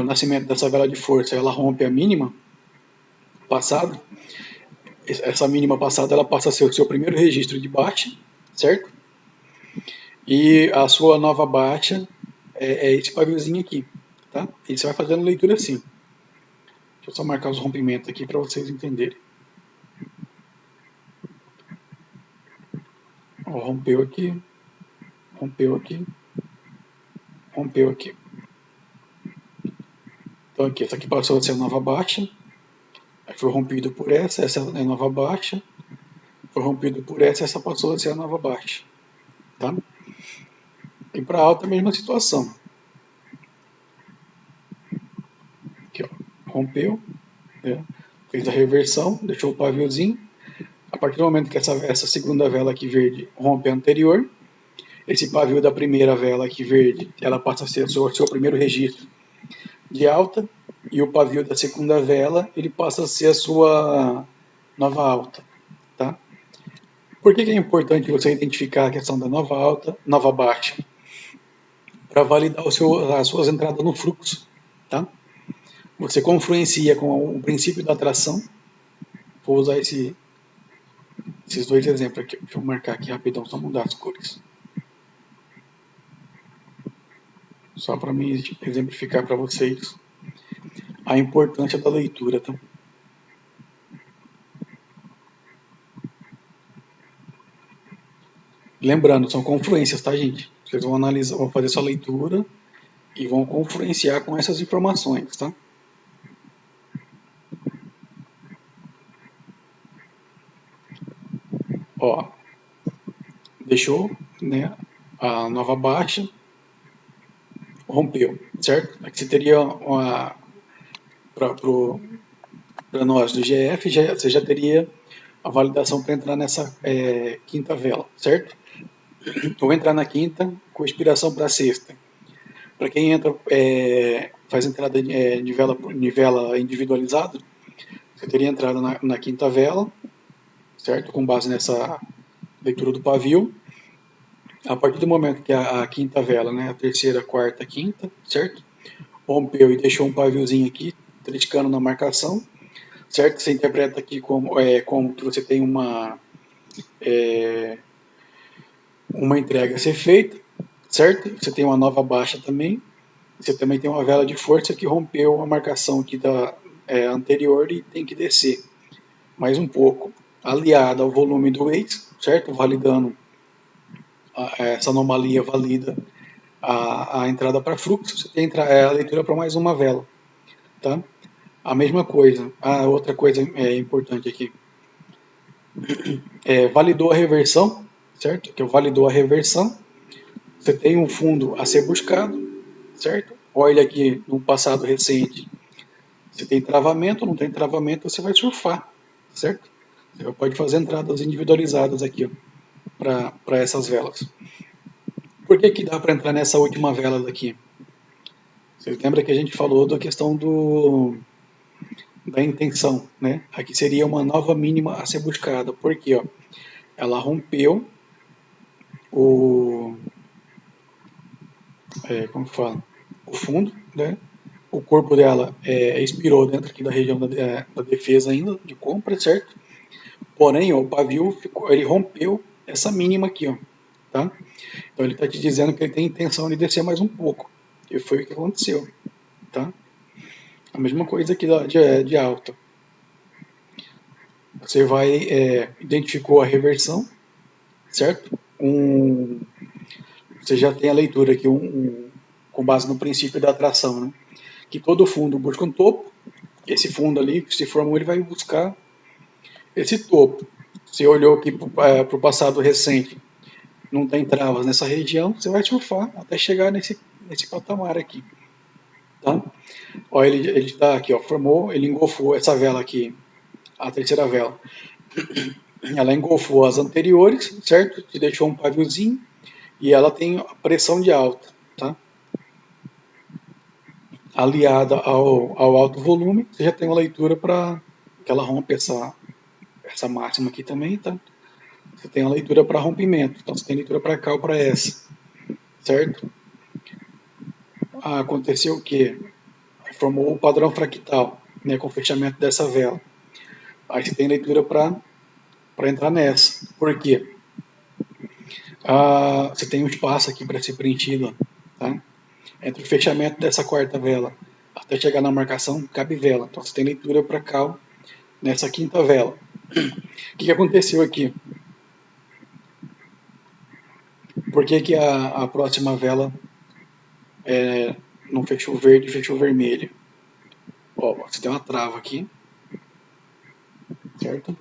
nascimento dessa vela de força, ela rompe a mínima passada. Essa mínima passada, ela passa a ser o seu primeiro registro de baixa, certo? E a sua nova baixa é esse paviozinho aqui, tá? E você vai fazendo leitura assim. Deixa eu só marcar os rompimentos aqui para vocês entenderem. Ó, rompeu aqui, rompeu aqui, rompeu aqui. Então aqui, essa aqui passou a ser a nova baixa, aí foi rompido por essa é a nova baixa, foi rompido por essa passou a ser a nova baixa, tá? E para alta a mesma situação. Aqui, ó, rompeu, né? Fez a reversão, deixou o paviozinho. A partir do momento que essa segunda vela aqui verde rompe a anterior, esse pavio da primeira vela aqui verde, ela passa a ser o seu primeiro registro de alta. e o pavio da segunda vela ele passa a ser a sua nova alta, tá? Por que é importante você identificar a questão da nova alta, nova baixa? Para validar as suas entradas no fluxo, tá? Você confluencia com o princípio da atração. Vou usar esses dois exemplos aqui. Deixa eu marcar aqui rapidão, só mudar as cores. Só para me exemplificar para vocês a importância da leitura, tá? Lembrando, são confluências, tá, gente? Vocês vão analisar, vão fazer sua leitura e vão confluenciar com essas informações, tá? Ó, deixou, né, a nova baixa, rompeu, certo? Aqui você teria para nós do GF, você já teria a validação para entrar nessa quinta vela, certo? Ou entrar na quinta com expiração para a sexta. Para quem entra, faz entrada de vela individualizada, você teria entrada na quinta vela, certo? Com base nessa leitura do pavio. A partir do momento que a quinta vela, né, a terceira, quarta, quinta, certo? Rompeu e deixou um paviozinho aqui, triticando na marcação, certo? Você interpreta aqui como que você tem uma entrega a ser feita, certo? Você tem uma nova baixa também. Você também tem uma vela de força que rompeu a marcação aqui da anterior e tem que descer mais um pouco, aliada ao volume do ex, certo? Validando essa anomalia valida a entrada para fluxo, você tem a leitura para mais uma vela, tá? A mesma coisa, a outra coisa importante aqui, validou a reversão, certo? Que validou a reversão, você tem um fundo a ser buscado, certo? Olha aqui no passado recente, você tem travamento, não tem travamento, você vai surfar, certo? Você pode fazer entradas individualizadas aqui para essas velas. Por que que dá para entrar nessa última vela daqui? Você lembra que a gente falou da questão da intenção, né? Aqui seria uma nova mínima a ser buscada, porque ó, ela rompeu o, como que fala, o fundo, né? O corpo dela expirou dentro aqui da região da defesa ainda, de compra, certo? Porém, ó, o pavio ele rompeu essa mínima aqui, ó, tá? Então ele está te dizendo que ele tem intenção de descer mais um pouco. E foi o que aconteceu, tá? A mesma coisa aqui de alta. Você vai identificou a reversão, certo? Você já tem a leitura aqui com base no princípio da atração, né? Que todo fundo busca um topo. Esse fundo ali que se formou ele vai buscar esse topo. Você olhou aqui para o passado recente, não tem travas nessa região, você vai surfar até chegar nesse patamar aqui, tá? Ó, ele está aqui, ó, formou, ele engolfou essa vela aqui, a terceira vela. Ela engolfou as anteriores, certo? Te deixou um paviozinho e ela tem pressão de alta, tá? Aliada ao alto volume, você já tem uma leitura para que ela rompa essa máxima aqui também, tá? Você tem a leitura para rompimento, então você tem leitura para cá ou para essa, certo? Aconteceu o que? Formou o padrão fractal, né, com o fechamento dessa vela. Aí você tem leitura para entrar nessa. Por quê? Você tem um espaço aqui para ser preenchido, tá? Entre o fechamento dessa quarta vela até chegar na marcação, cabe vela. Então você tem leitura para cá nessa quinta vela. O que aconteceu aqui? Por que, que a próxima vela não fechou verde e fechou vermelho? Ó, você tem uma trava aqui, certo?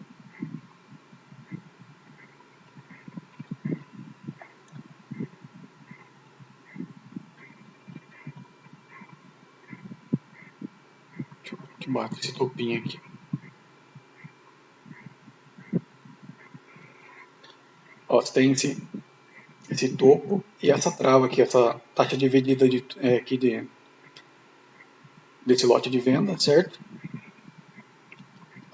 Deixa eu que bate esse topinho aqui. Ó, você tem esse topo e essa trava aqui, essa taxa dividida aqui desse lote de venda, certo?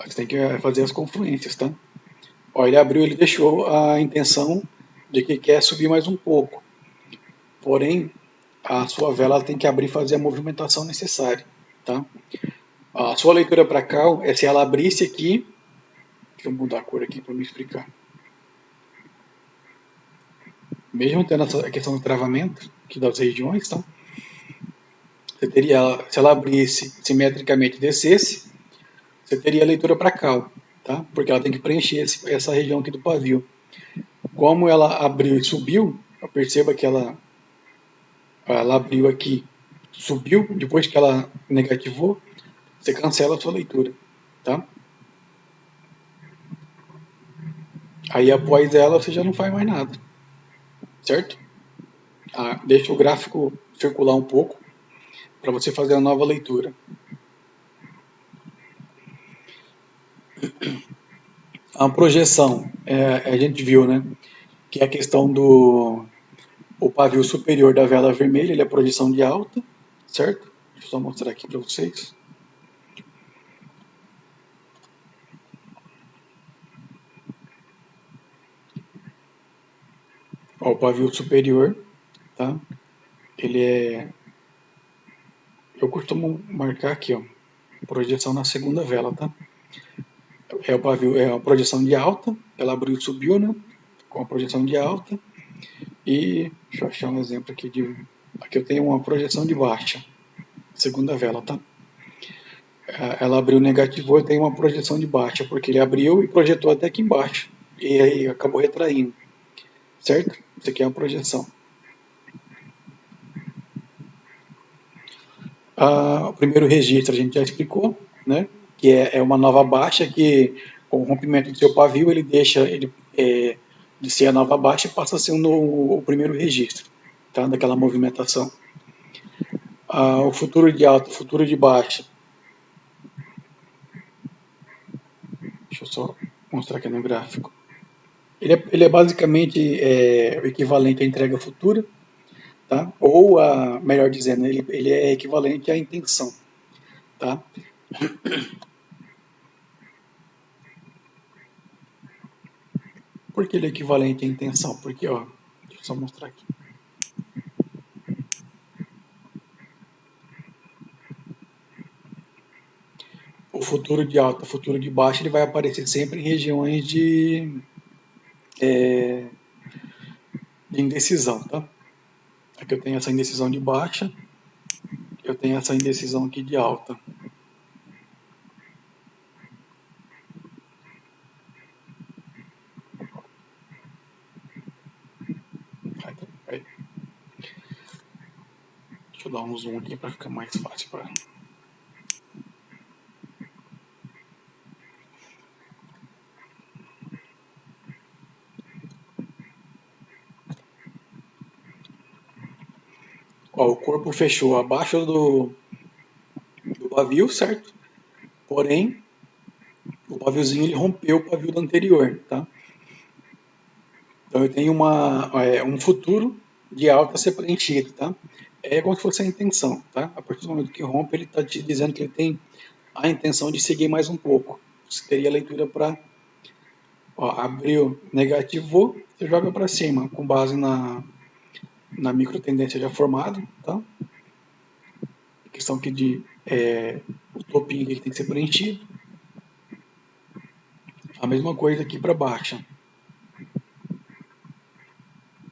Você tem que fazer as confluências, tá? Ó, ele abriu, ele deixou a intenção de que quer subir mais um pouco. Porém, a sua vela tem que abrir e fazer a movimentação necessária, tá? A sua leitura para cá é se ela abrisse aqui. Deixa eu mudar a cor aqui para me explicar. Mesmo tendo essa questão do travamento aqui das regiões, tá? Você teria, se ela abrisse simetricamente e descesse, você teria a leitura para cá, tá? Porque ela tem que preencher essa região aqui do pavio. Como ela abriu e subiu, perceba que ela abriu aqui, subiu, depois que ela negativou, você cancela a sua leitura, tá? Aí após ela você já não faz mais nada, certo? Deixa o gráfico circular um pouco para você fazer a nova leitura. A projeção, a gente viu, né? Que é a questão do o pavio superior da vela vermelha, ele é a projeção de alta, certo? Deixa eu só mostrar aqui para vocês. Ó, o pavio superior, tá? Ele é... Eu costumo marcar aqui, ó, projeção na segunda vela, tá? É o pavio, é a projeção de alta, ela abriu e subiu, né? Com a projeção de alta. E deixa eu achar um exemplo aqui de... Aqui eu tenho uma projeção de baixa, segunda vela, tá? Ela abriu negativou, eu tenho uma projeção de baixa, porque ele abriu e projetou até aqui embaixo. E aí acabou retraindo, certo? Isso aqui é uma projeção. O primeiro registro a gente já explicou, né? Que é uma nova baixa que, com o rompimento do seu pavio, ele deixa de ser a nova baixa e passa a ser o primeiro registro, tá? Daquela movimentação. O futuro de alta, o futuro de baixa. Deixa eu só mostrar aqui no gráfico. Ele é basicamente o equivalente à entrega futura, tá? Ou, melhor dizendo, ele é equivalente à intenção, tá? Por que ele é equivalente à intenção? Porque, ó, deixa eu só mostrar aqui. O futuro de alta, o futuro de baixa, ele vai aparecer sempre em regiões de indecisão, tá? Aqui eu tenho essa indecisão de baixa, eu tenho essa indecisão aqui de alta. Deixa eu dar um zoom aqui para ficar mais fácil para... Ó, o corpo fechou abaixo do pavio, certo? Porém, o paviozinho ele rompeu o pavio do anterior, tá? Então eu tenho um futuro de alta a ser preenchido, tá? É como se fosse a intenção, tá? A partir do momento que rompe, ele está te dizendo que ele tem a intenção de seguir mais um pouco. Você teria a leitura para abriu, negativou, você joga para cima, com base na micro tendência já formada, tá? A questão aqui de o topinho que tem que ser preenchido. A mesma coisa aqui para baixo.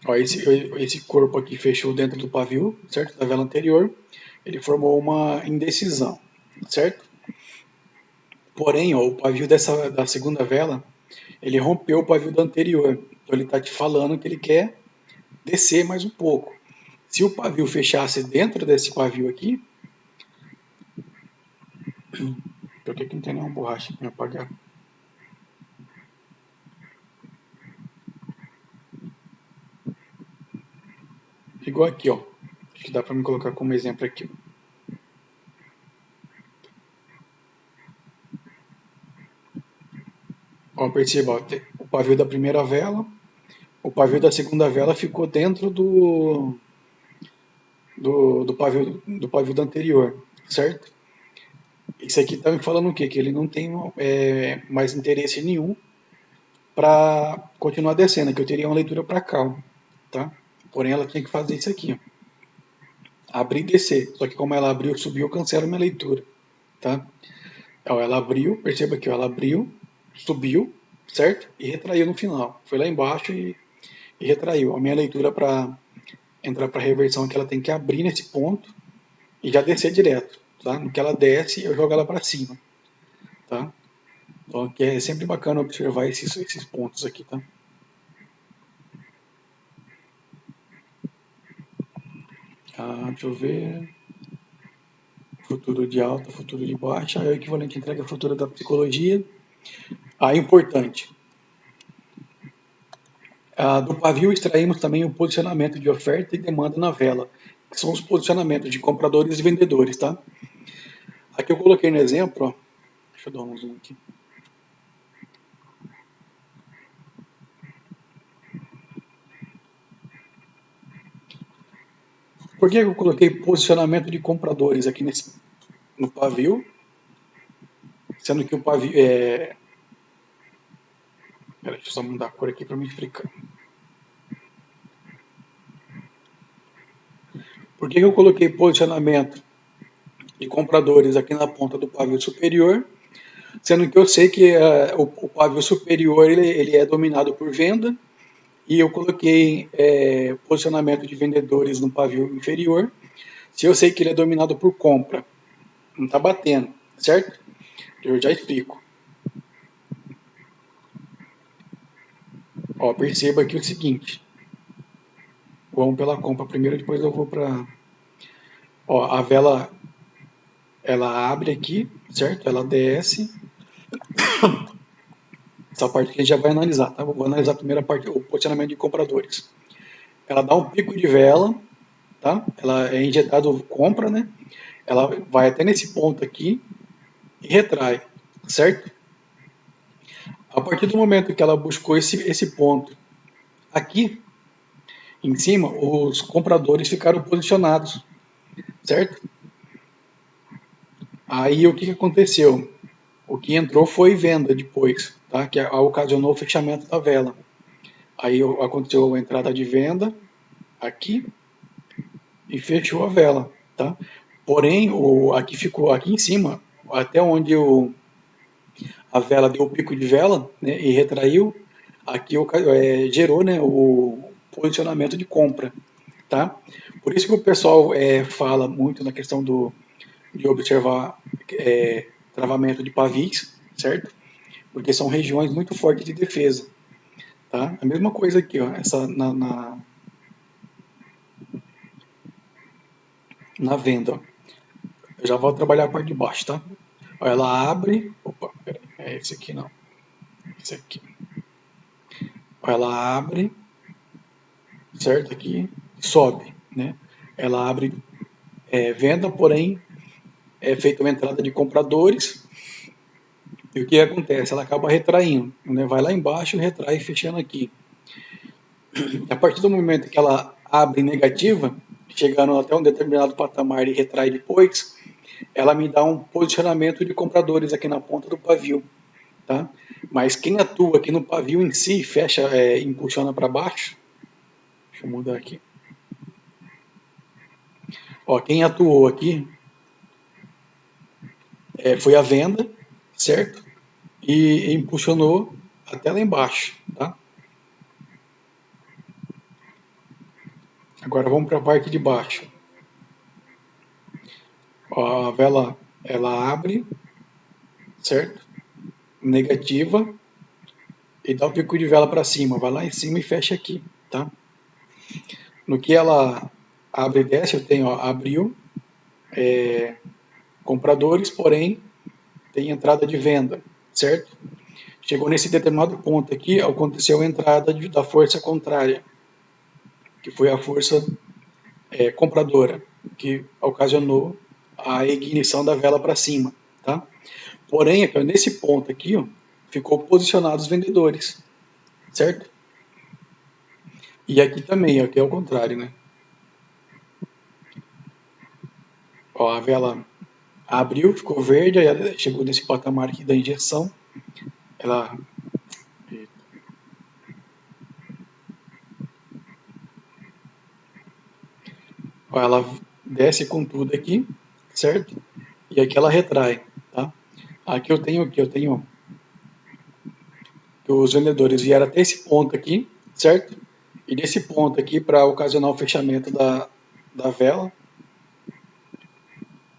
Ó, esse corpo aqui fechou dentro do pavio, certo? Da vela anterior. Ele formou uma indecisão, certo? Porém, ó, o pavio da segunda vela, ele rompeu o pavio da anterior. Então ele está te falando que ele quer descer mais um pouco. Se o pavio fechasse dentro desse pavio aqui, por que não tem nenhuma borracha para me apagar? Igual aqui, ó. Acho que dá para me colocar como exemplo aqui. Ó, perceba, ó, o pavio da primeira vela, o pavio da segunda vela ficou dentro do pavio do anterior, certo? Isso aqui está me falando o quê? Que ele não tem mais interesse nenhum para continuar descendo, que eu teria uma leitura para cá, ó, tá? Porém, ela tinha que fazer isso aqui, ó. Abrir e descer. Só que como ela abriu, subiu, eu cancelo minha leitura, tá? Ó, ela abriu, perceba aqui, ó, ela abriu, subiu, certo? E retraiu no final. Foi lá embaixo e retraiu. A minha leitura para entrar para reversão é que ela tem que abrir nesse ponto e já descer direto, tá? No que ela desce, eu jogo ela para cima, tá? Então aqui é sempre bacana observar esses pontos aqui, tá? Deixa eu ver. Futuro de alta, futuro de baixa, é o equivalente à entrega futura da psicologia. Importante. Do pavio extraímos também o posicionamento de oferta e demanda na vela, que são os posicionamentos de compradores e vendedores, tá? Aqui eu coloquei no exemplo, ó, deixa eu dar um zoom aqui. Por que eu coloquei posicionamento de compradores aqui no pavio? Sendo que o pavio é... Pera, deixa eu só mudar a cor aqui para me explicar. Por que eu coloquei posicionamento de compradores aqui na ponta do pavio superior? Sendo que eu sei que o pavio superior ele é dominado por venda, e eu coloquei posicionamento de vendedores no pavio inferior. Se eu sei que ele é dominado por compra, não está batendo, certo? Eu já explico. Ó, perceba aqui o seguinte. Vamos pela compra primeiro, depois eu vou para... Ó, a vela, ela abre aqui, certo? Ela desce. Essa parte que a gente já vai analisar, tá? Vou analisar a primeira parte, o posicionamento de compradores. Ela dá um pico de vela, tá? Ela é injetado compra, né? Ela vai até nesse ponto aqui e retrai, certo? A partir do momento que ela buscou esse ponto aqui em cima, os compradores ficaram posicionados, certo? Aí o que aconteceu? O que entrou foi venda depois, tá? Que ocasionou o fechamento da vela. Aí aconteceu a entrada de venda aqui e fechou a vela, tá? Porém, aqui ficou aqui em cima, até onde a vela deu o pico de vela, né, e retraiu, aqui gerou, né, o posicionamento de compra, tá? Por isso que o pessoal fala muito na questão de observar travamento de pavis, certo? Porque são regiões muito fortes de defesa, tá? A mesma coisa aqui, ó, essa na venda, ó. Eu já vou trabalhar a parte de baixo, tá? Ó, ela abre, opa, peraí, é esse aqui não, esse aqui. Ó, ela abre, certo? Aqui sobe, né? Ela abre venda, porém é feita uma entrada de compradores. E o que acontece? Ela acaba retraindo, né? Vai lá embaixo e retrai, fechando aqui. A partir do momento que ela abre negativa, chegando até um determinado patamar e retrai depois, ela me dá um posicionamento de compradores aqui na ponta do pavio, tá? Mas quem atua aqui no pavio em si, fecha, impulsiona para baixo. Deixa eu mudar aqui. Ó, quem atuou aqui foi a venda, certo? E impulsionou até lá embaixo, tá? Agora vamos para a parte de baixo. Ó, a vela ela abre, certo? Negativa e dá o pico de vela para cima, vai lá em cima e fecha aqui, tá? No que ela abre e desce, eu tenho, ó, abriu, compradores, porém tem entrada de venda, certo? Chegou nesse determinado ponto aqui, aconteceu a entrada da força contrária, que foi a força compradora, que ocasionou a ignição da vela para cima, tá? Porém, nesse ponto aqui, ó, ficou posicionados os vendedores, certo? E aqui também, aqui é o contrário, né? Ó, a vela abriu, ficou verde, aí ela chegou nesse patamar aqui da injeção, ela, ela desce com tudo aqui, certo? E aqui ela retrai, tá? Aqui eu tenho que os vendedores vieram até esse ponto aqui, certo? E desse ponto aqui, para ocasionar o fechamento da vela,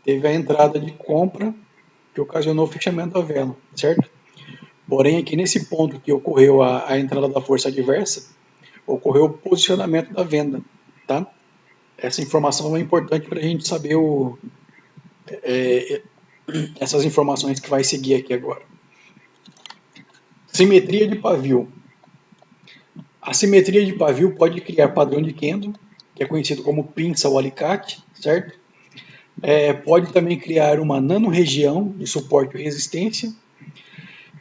teve a entrada de compra que ocasionou o fechamento da vela, certo? Porém, aqui nesse ponto que ocorreu a entrada da força adversa, ocorreu o posicionamento da venda, tá? Essa informação é importante para a gente saber essas informações que vai seguir aqui agora. Simetria de pavio. A simetria de pavio pode criar padrão de Kendo, que é conhecido como pinça ou alicate, certo? Pode também criar uma nanorregião de suporte e resistência,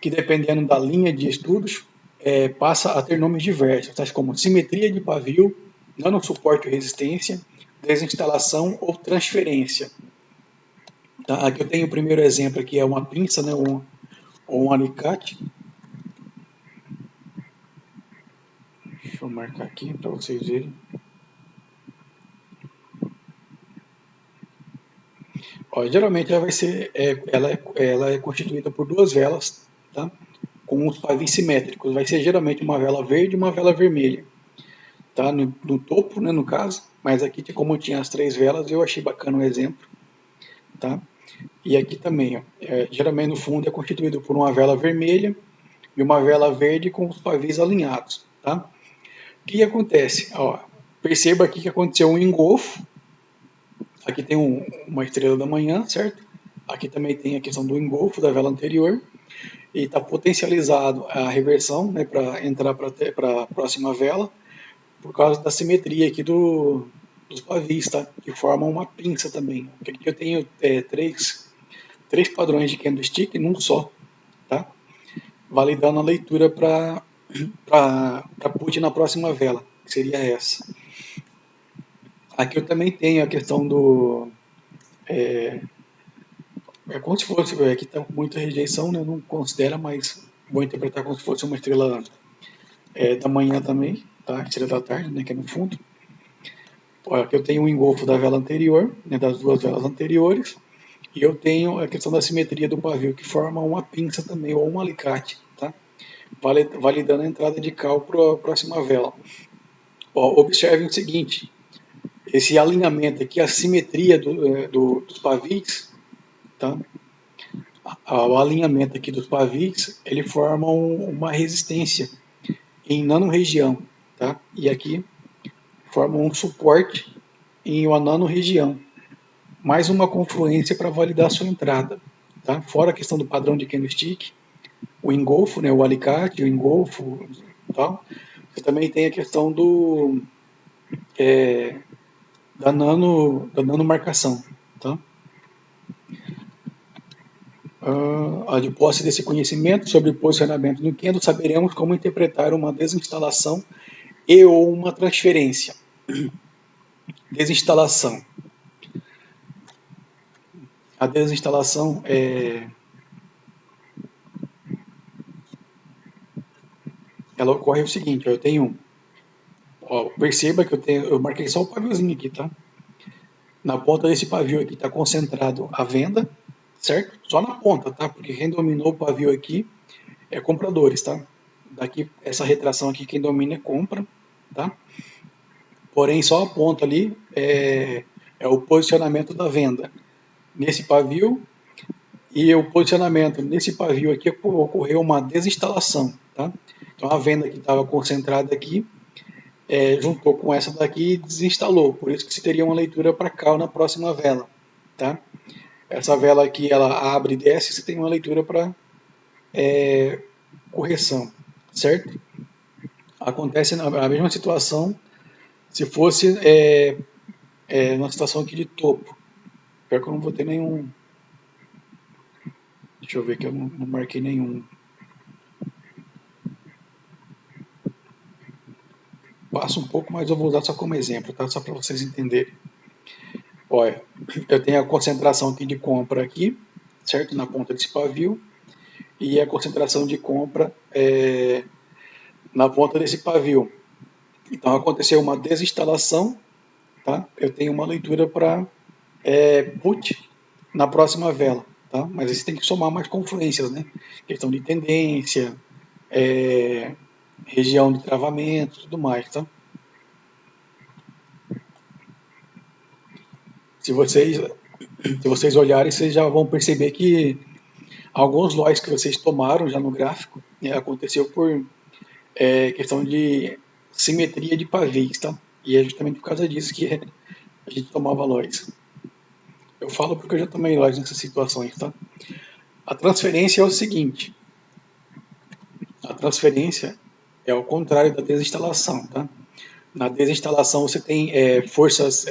que dependendo da linha de estudos, passa a ter nomes diversos, tais como simetria de pavio, nanosuporte e resistência, desinstalação ou transferência. Tá? Aqui eu tenho o primeiro exemplo, aqui é uma pinça, né, ou um alicate. Deixa eu marcar aqui para vocês verem. Ó, geralmente ela vai ser, ela é constituída por duas velas, tá? Com os pavis simétricos. Vai ser geralmente uma vela verde e uma vela vermelha, tá? No topo, né, no caso. Mas aqui, como tinha as três velas, eu achei bacana o exemplo, tá? E aqui também, ó, geralmente no fundo é constituído por uma vela vermelha e uma vela verde com os pavis alinhados, tá? O que acontece? Ó, perceba aqui que aconteceu um engolfo. Aqui tem uma estrela da manhã, certo? Aqui também tem a questão do engolfo da vela anterior. E está potencializado a reversão, né, para entrar para a próxima vela, por causa da simetria aqui dos pavis, tá? Que formam uma pinça também. Aqui eu tenho três padrões de candlestick num só, tá? Validando a leitura para put na próxima vela, que seria essa. Aqui eu também tenho a questão do... É como se fosse, aqui está com muita rejeição, né? Não considera, mas vou interpretar como se fosse uma estrela da manhã também, tá? Estrela da tarde, né? Que é no fundo. Aqui eu tenho o engolfo da vela anterior, né? Das duas velas anteriores, e eu tenho a questão da simetria do pavio, que forma uma pinça também, ou um alicate, tá? Validando a entrada de cal para a próxima vela. Ó, observem o seguinte, esse alinhamento aqui, a simetria dos pavis, tá? O alinhamento aqui dos pavis, ele forma uma resistência em nanorregião, tá? E aqui forma um suporte em uma nanorregião, mais uma confluência para validar a sua entrada, tá? Fora a questão do padrão de candlestick, o engolfo, né, o alicate, o engolfo, tal. Você também tem a questão da nanomarcação, tá? De posse desse conhecimento sobre o posicionamento do Kendo, saberemos como interpretar uma desinstalação e ou uma transferência. Desinstalação. A desinstalação ela ocorre o seguinte, eu tenho, ó, perceba que eu marquei só o paviozinho aqui, tá? Na ponta desse pavio aqui está concentrado a venda, certo? Só na ponta, tá? Porque quem dominou o pavio aqui é compradores, tá? Daqui, essa retração aqui, quem domina é compra, tá? Porém, só a ponta ali é o posicionamento da venda. Nesse pavio, e o posicionamento nesse pavio aqui ocorreu uma desinstalação, tá? Então a venda que estava concentrada aqui juntou com essa daqui e desinstalou, por isso que se teria uma leitura para cal na próxima vela, tá? Essa vela aqui ela abre e desce, você tem uma leitura para correção, certo? Acontece a mesma situação se fosse uma situação aqui de topo. Pior que eu não vou ter nenhum. Deixa eu ver que eu não marquei nenhum. Passo um pouco, mas eu vou usar só como exemplo, tá? Só para vocês entenderem. Olha, eu tenho a concentração aqui de compra aqui, certo? Na ponta desse pavio, e a concentração de compra na ponta desse pavio. Então aconteceu uma desinstalação, tá? Eu tenho uma leitura para put na próxima vela, tá? Mas aí você tem que somar mais confluências, né? Questão de tendência, é, região de travamento, tudo mais, tá? Se vocês, se vocês olharem, vocês já vão perceber que alguns lotes que vocês tomaram já no gráfico aconteceu por questão de simetria de pavês, tá? E é justamente por causa disso que a gente tomava lotes. Eu falo porque eu já tomei lotes nessas situações, tá? A transferência é o seguinte: a transferência é o contrário da desinstalação, tá? Na desinstalação você tem forças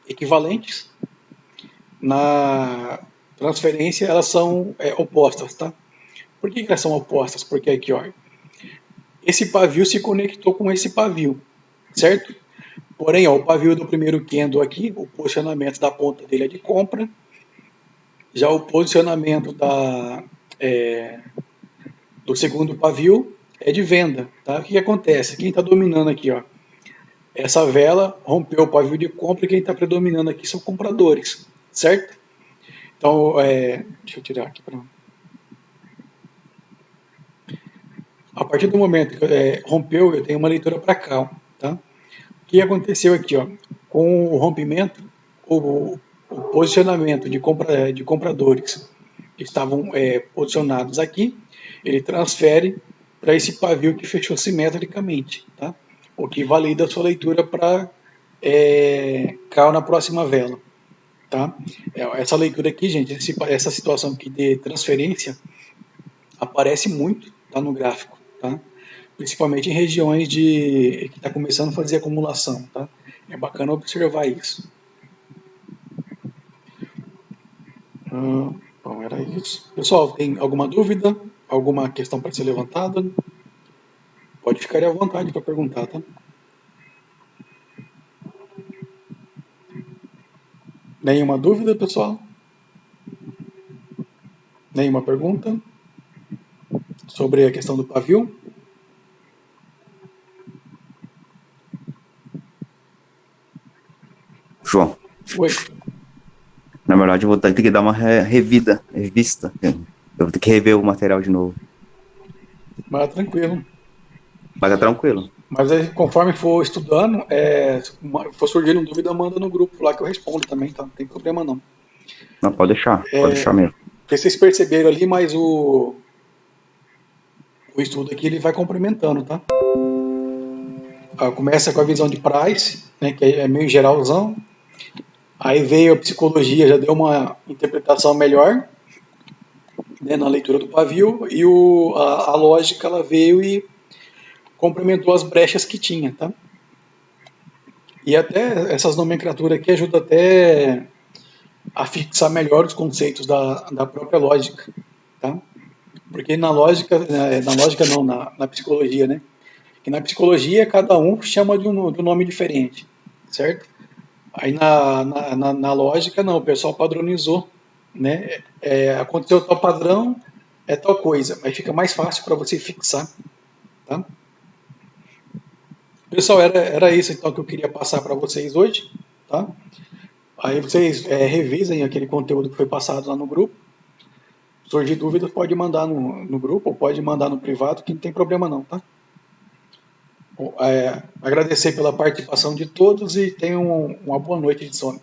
equivalentes. Na transferência elas são opostas, tá? Por que elas são opostas? Porque aqui, ó, esse pavio se conectou com esse pavio, certo? Porém, ó, o pavio do primeiro candle aqui, o posicionamento da ponta dele é de compra, já o posicionamento do segundo pavio é de venda, tá? O que acontece? Quem está dominando aqui, ó, essa vela rompeu o pavio de compra e quem está predominando aqui são compradores, certo? Então, deixa eu tirar aqui para. A partir do momento que rompeu, eu tenho uma leitura para cá, tá? O que aconteceu aqui, ó? Com o rompimento, o posicionamento de compradores que estavam posicionados aqui, ele transfere para esse pavio que fechou simetricamente, tá? O que valida a sua leitura para cal na próxima vela, tá? Essa leitura aqui, gente, essa situação aqui de transferência aparece muito, tá, no gráfico, tá? Principalmente em regiões que está começando a fazer acumulação, tá? É bacana observar isso. Bom, era isso. Pessoal, tem alguma dúvida? Alguma questão para ser levantada? Pode ficar à vontade para perguntar, tá? Nenhuma dúvida, pessoal? Nenhuma pergunta sobre a questão do pavio? João, Oi. na verdade eu vou ter que dar uma revista. Eu vou ter que rever o material de novo. Mas tranquilo. Mas é tranquilo. Mas aí, conforme for estudando, for surgindo dúvida, manda no grupo lá que eu respondo também, tá? Não tem problema não. Não, pode deixar mesmo. Porque vocês perceberam ali, mas o estudo aqui ele vai complementando, tá? Começa com a visão de price, né, que é meio geralzão. Aí veio a psicologia, já deu uma interpretação melhor, né, na leitura do pavio, e a lógica ela veio e complementou as brechas que tinha, tá? E até essas nomenclaturas aqui ajudam até a fixar melhor os conceitos da própria lógica, tá? Porque na lógica não, na psicologia, né? Que na psicologia cada um chama de um nome diferente, certo? Aí na lógica não, o pessoal padronizou, né? Aconteceu tal padrão, é tal coisa, mas fica mais fácil para você fixar, tá? Pessoal, era isso então que eu queria passar para vocês hoje, tá? Aí vocês revisem aquele conteúdo que foi passado lá no grupo. Surgir dúvidas, pode mandar no grupo ou pode mandar no privado, que não tem problema não, tá? Agradecer pela participação de todos e tenham uma boa noite de sono.